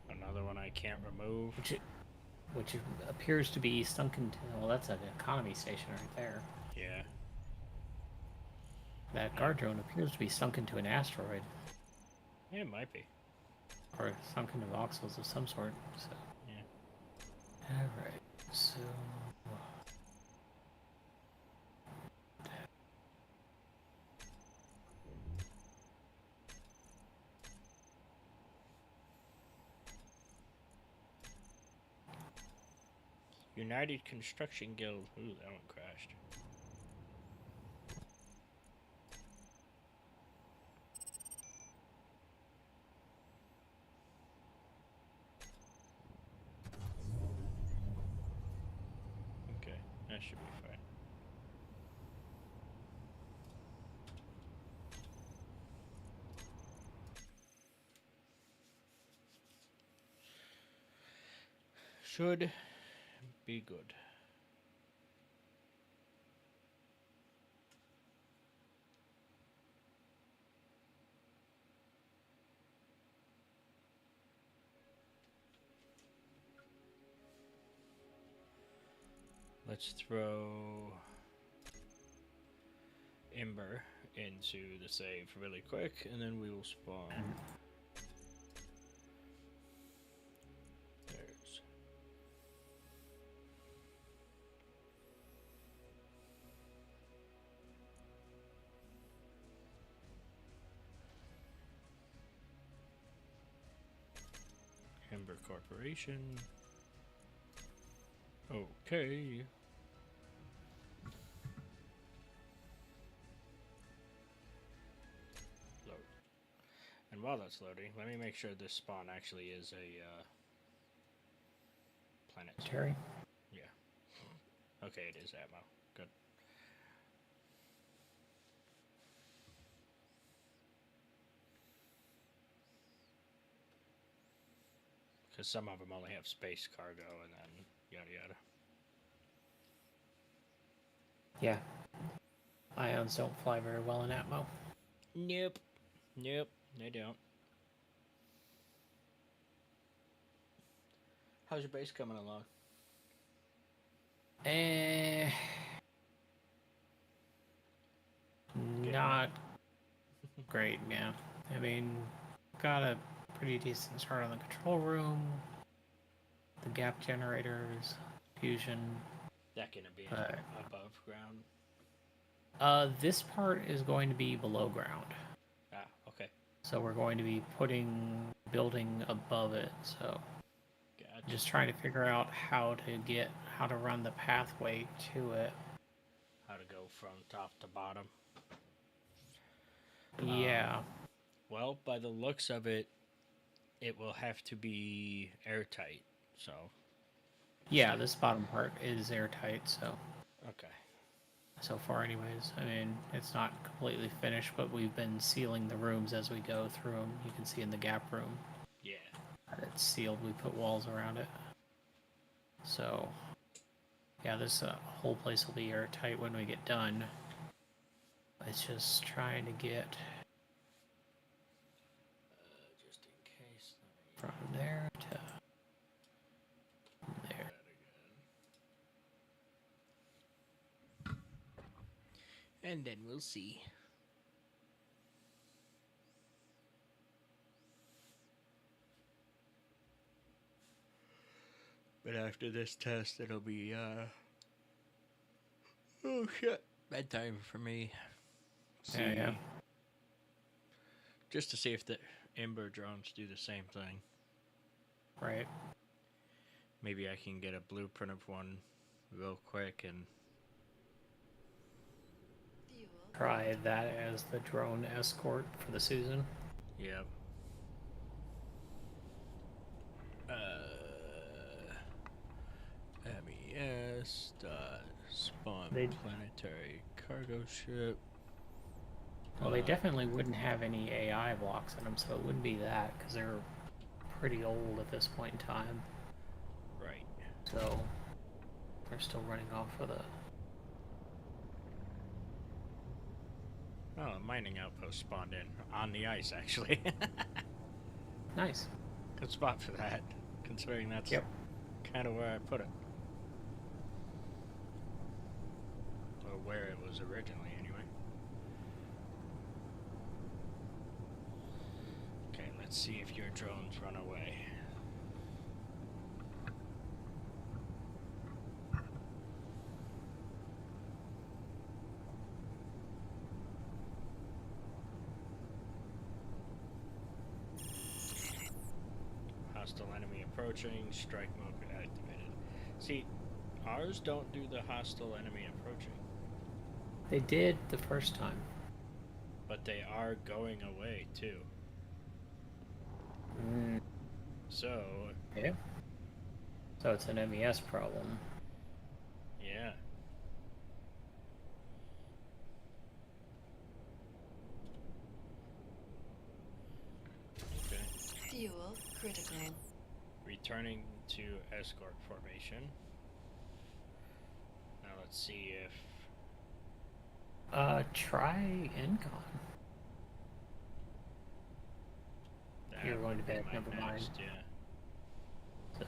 Another one I can't remove. Which appears to be sunken to... Well, that's an economy station right there. Yeah. That guard drone appears to be sunk into an asteroid. Yeah, it might be. Or sunk into voxels of some sort, so... Yeah. Alright, so... United Construction Guild. Ooh, that one crashed. Okay, that should be fine. Should be good. Let's throw Ember into the save really quick, and then we will spawn. There's. corporation. Okay. Load. And while that's loading, let me make sure this spawn actually is a planet. Terry? Yeah. Okay, it is ammo. Good. Because some of them only have space cargo and then yada yada. Yeah. Ions don't fly very well in Atmo. Nope. Nope, they don't. How's your base coming along? Not great, yeah. I mean, got a pretty decent start on the control room, the gap generators, fusion. That gonna be above ground. This part is going to be below ground. Ah, okay. So we're going to be building above it. So Gotcha. just trying to figure out how to run the pathway to it. How to go from top to bottom. Yeah. Well, by the looks of it, it will have to be airtight. So. Yeah, this bottom part is airtight. So. Okay. So far, anyways. I mean, it's not completely finished, but we've been sealing the rooms as we go through them. You can see in the gap room. Yeah. It's sealed. We put walls around it. So, yeah, this whole place will be airtight when we get done. It's just trying to get Just in case. from there to there. And then we'll see. But after this test, it'll be, oh shit, bedtime for me. Yeah. Just to see if the Ember drones do the same thing. Right. Maybe I can get a blueprint of one real quick and Fuel. Try that as the drone escort for the season. Yep. MES spawn planetary cargo ship. Well, they definitely wouldn't have any AI blocks in them, so it wouldn't be that, because they're pretty old at this point in time. Right. So, they're still running off of the... Oh, a mining outpost spawned in on the ice, actually. Nice. Good spot for that, considering that's kind of where I put it. Or where it was originally, anyway. Okay, let's see if your drones run away. Hostile enemy approaching, strike mode activated. See, ours don't do the hostile enemy approaching. They did the first time. But they are going away, too. So... Yeah. So it's an MES problem. Yeah. Okay. Fuel critical. Returning to escort formation. Now let's see if... Try Encon. You're going to bed, never mind. Yeah. So.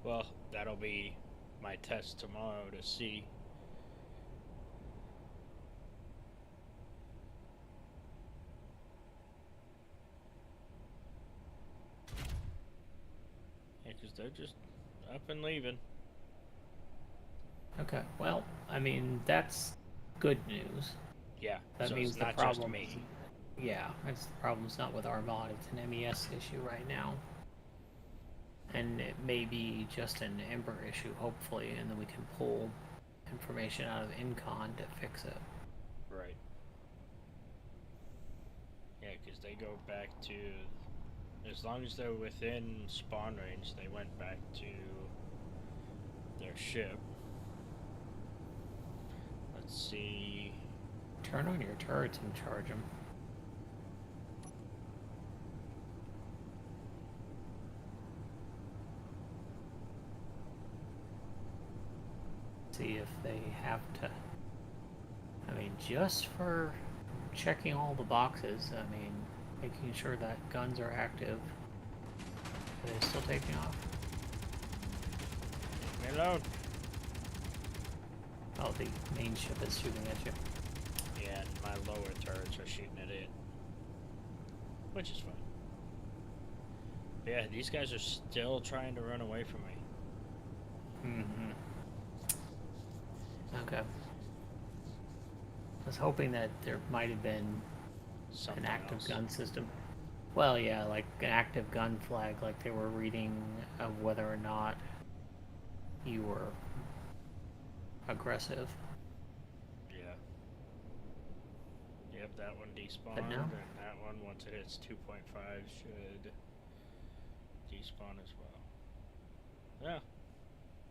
Well, that'll be my test tomorrow to see. Yeah, because they're just up and leaving. Okay, well, I mean, that's good news. Yeah, That so means it's the not problem. just me. Yeah, that's the problem's not with our mod, it's an MES issue right now. And it may be just an Ember issue, hopefully, and then we can pull information out of Incon to fix it. Right. Yeah, because they go back to, as long as they're within spawn range, they went back to their ship. Let's see. Turn on your turrets and charge them. See if they have to. I mean, just for checking all the boxes, I mean, making sure that guns are active. Are they still taking off? Leave me alone. Oh, the main ship is shooting at you. Yeah, and my lower turrets are shooting at it. Which is fine. But yeah, these guys are still trying to run away from me. Mm-hmm. Okay. I was hoping that there might have been Something an active else. gun system. Well, yeah, like an active gun flag, like they were reading of whether or not you were aggressive. Yeah. Yep, that one despawned, But no. and that one, once it hits 2.5, should despawn as well. Yeah.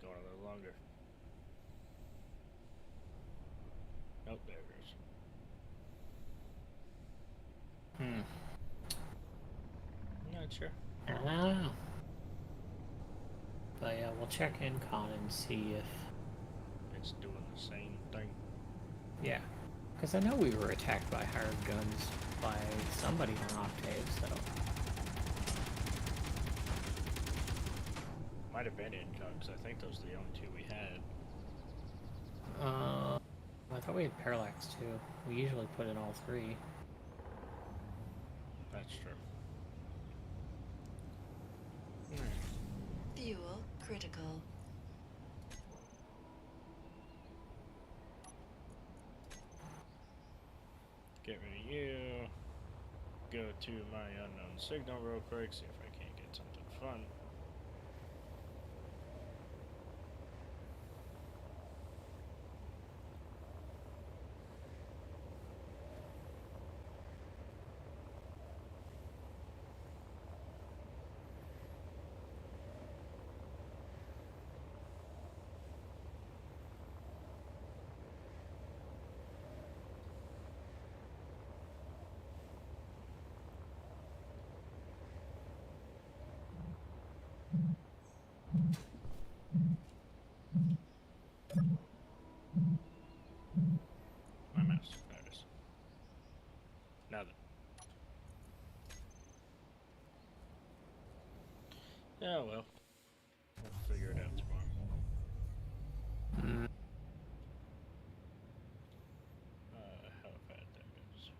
Going a little longer. Nope, there it goes. Not sure. I don't know. But yeah, we'll check Incon and see if... It's doing the same thing. Yeah. Because I know we were attacked by hired guns by somebody on Octave, so... Might have been Incon, because I think those are the only two we had. I thought we had Parallax too. We usually put in all three. That's true. Fuel critical. Get rid of you. Go to my unknown signal real quick, see if I can't get something fun. My mouse. There it is. Now then. Oh well. We'll figure it out tomorrow. Helipad, there it is.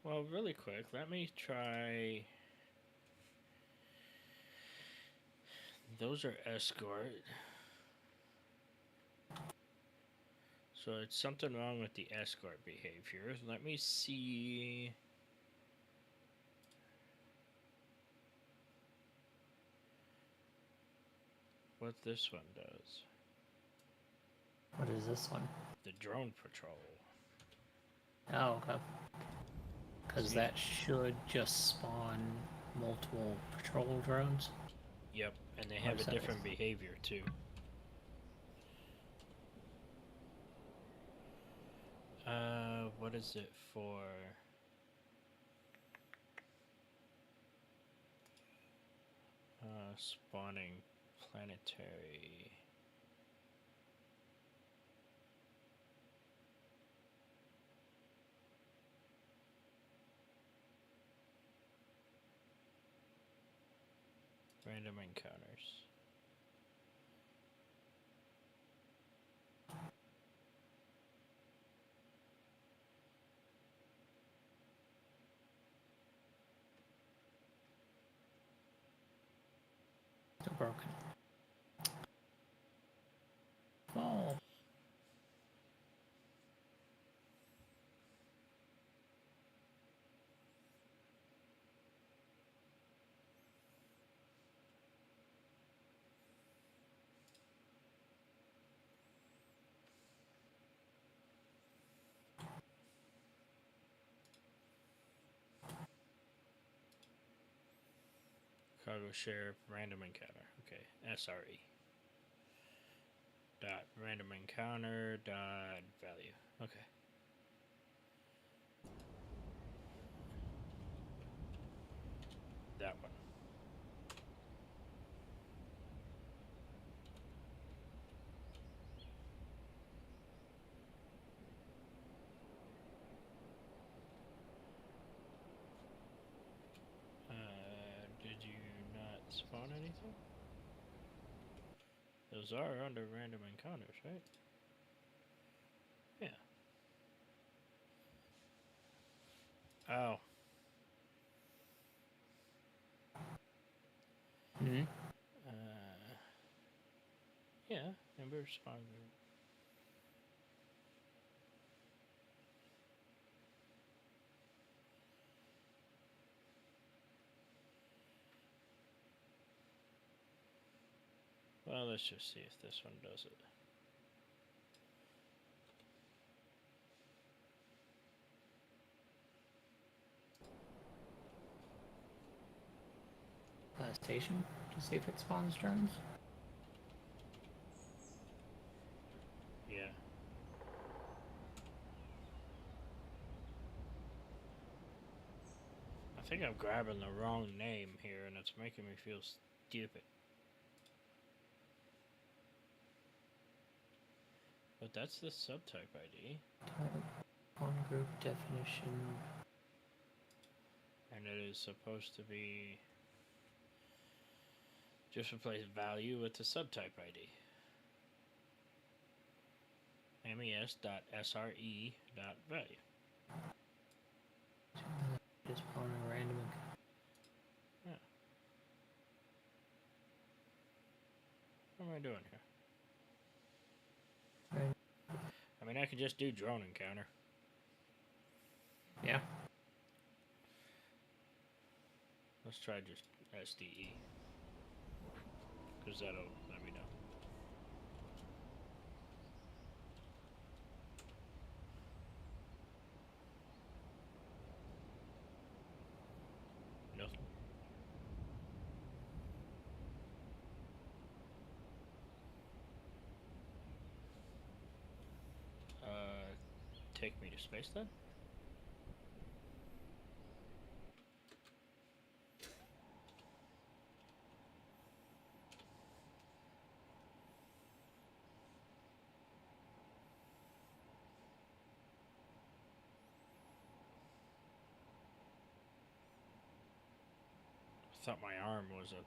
Well, really quick, let me try. Those are escort. So it's something wrong with the escort behavior. Let me see. What this one does. What is this one? The drone patrol. Oh, okay. Because that should just spawn multiple patrol drones. Yep, and they have a different behavior too. What is it for? Spawning planetary. Random encounters. They're broken. Cargo share random encounter. Okay, SRE. Dot random encounter dot value. Okay. That one. Did you not spawn anything? Those are under random encounters, right? Yeah. Oh. Hmm. Yeah, Ember spawned. Well, let's just see if this one does it. Station to see if it spawns drones. Yeah. I think I'm grabbing the wrong name here, and it's making me feel stupid. But that's the subtype ID. Type, on group definition. And it is supposed to be... Just replace value with the subtype ID. mes.sre.value. Just spawn a random. Yeah. What am I doing here? Right. I mean, I could just do drone encounter. Yeah. Let's try just SDE. Because that'll let me know. Nothing. Take me to space then? I thought my arm was a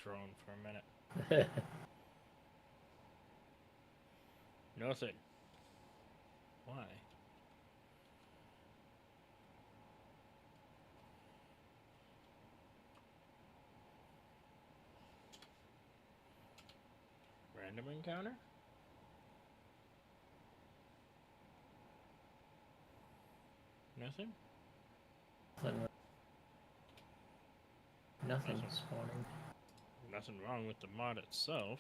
drone for a minute. Nothing. Why? Random encounter? Nothing? Nothing spawning. Nothing wrong with the mod itself.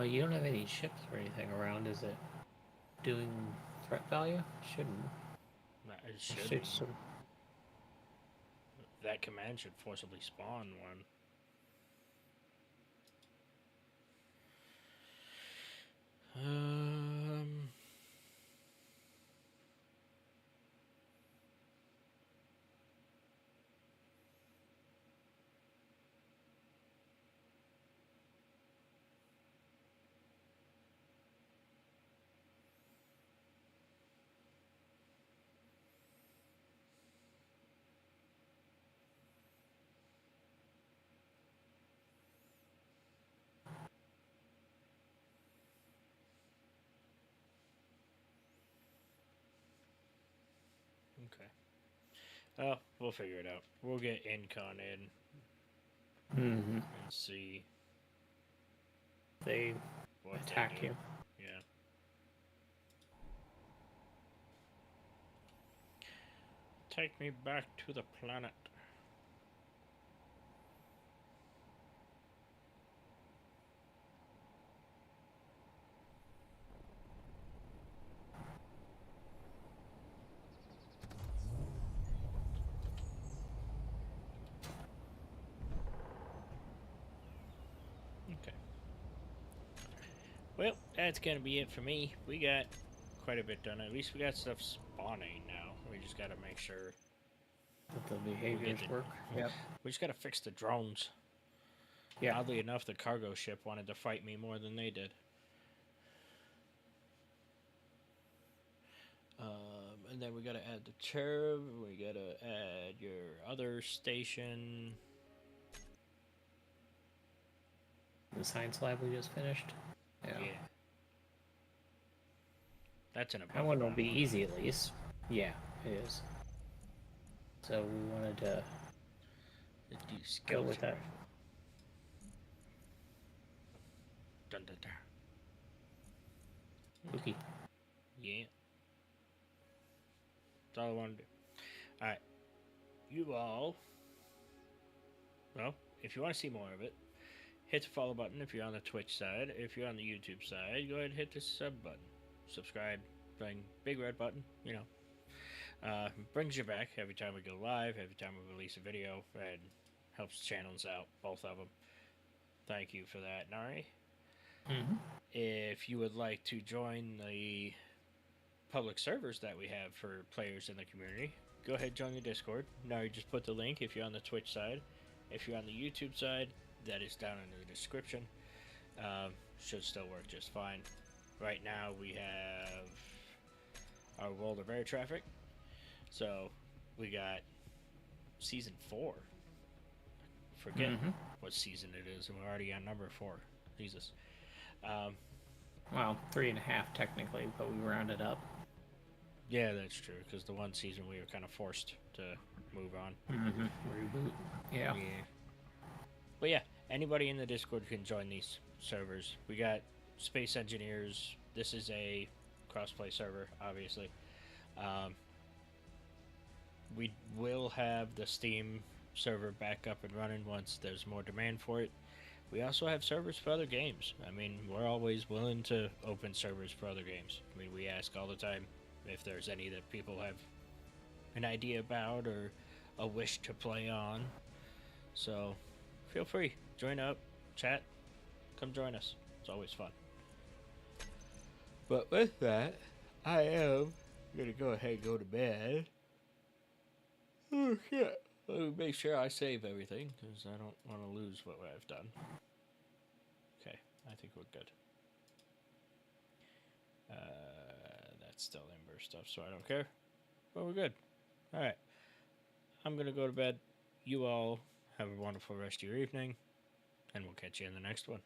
You don't have any ships or anything around, is it? Doing threat value? Shouldn't. It should. Should. That command should forcibly spawn one. Okay. Well, we'll figure it out. We'll get Incon in and see They what attack they do. you. Yeah. Take me back to the planet. that's gonna be it for me. We got quite a bit done. At least we got stuff spawning now. We just gotta make sure That the behaviors work. Yep. we just gotta fix the drones. Yeah. Oddly enough, the cargo ship wanted to fight me more than they did. And then we gotta add the cherub. We gotta add your other station. The science lab we just finished. Yeah. That's an That one will be easy at least. Yeah, it is. So we wanted to go with that. Dun, dun, dun. Spooky. Yeah. That's all I want to do. Alright. You all. Well, if you want to see more of it, hit the follow button if you're on the Twitch side. If you're on the YouTube side, go ahead and hit the sub button. Subscribe, big red button, you know. Brings you back every time we go live, every time we release a video, and helps channels out, both of them. Thank you for that, Nari. Mm-hmm. If you would like to join the public servers that we have for players in the community, go ahead and join the Discord. Nari just put the link if you're on the Twitch side. If you're on the YouTube side, that is down in the description. Should still work just fine. Right now we have our World of Air Traffic. So we got season 4. Forget what season it is, and we're already on number 4. Jesus. Well, 3.5 technically, but we rounded up. Yeah, that's true, because the one season we were kind of forced to move on. Reboot. Yeah. But yeah, anybody in the Discord can join these servers. We got Space Engineers. This is a crossplay server, obviously. We will have the Steam server back up and running once there's more demand for it. We also have servers for other games. I mean, we're always willing to open servers for other games. I mean, we ask all the time if there's any that people have an idea about or a wish to play on. So, feel free. Join up, chat, come join us. It's always fun. But with that, I am gonna go ahead and go to bed. Oh shit. Let me make sure I save everything, because I don't want to lose what I've done. Okay, I think we're good. That's still Ember stuff, so I don't care. But we're good. Alright. I'm going to go to bed. You all have a wonderful rest of your evening, and we'll catch you in the next one.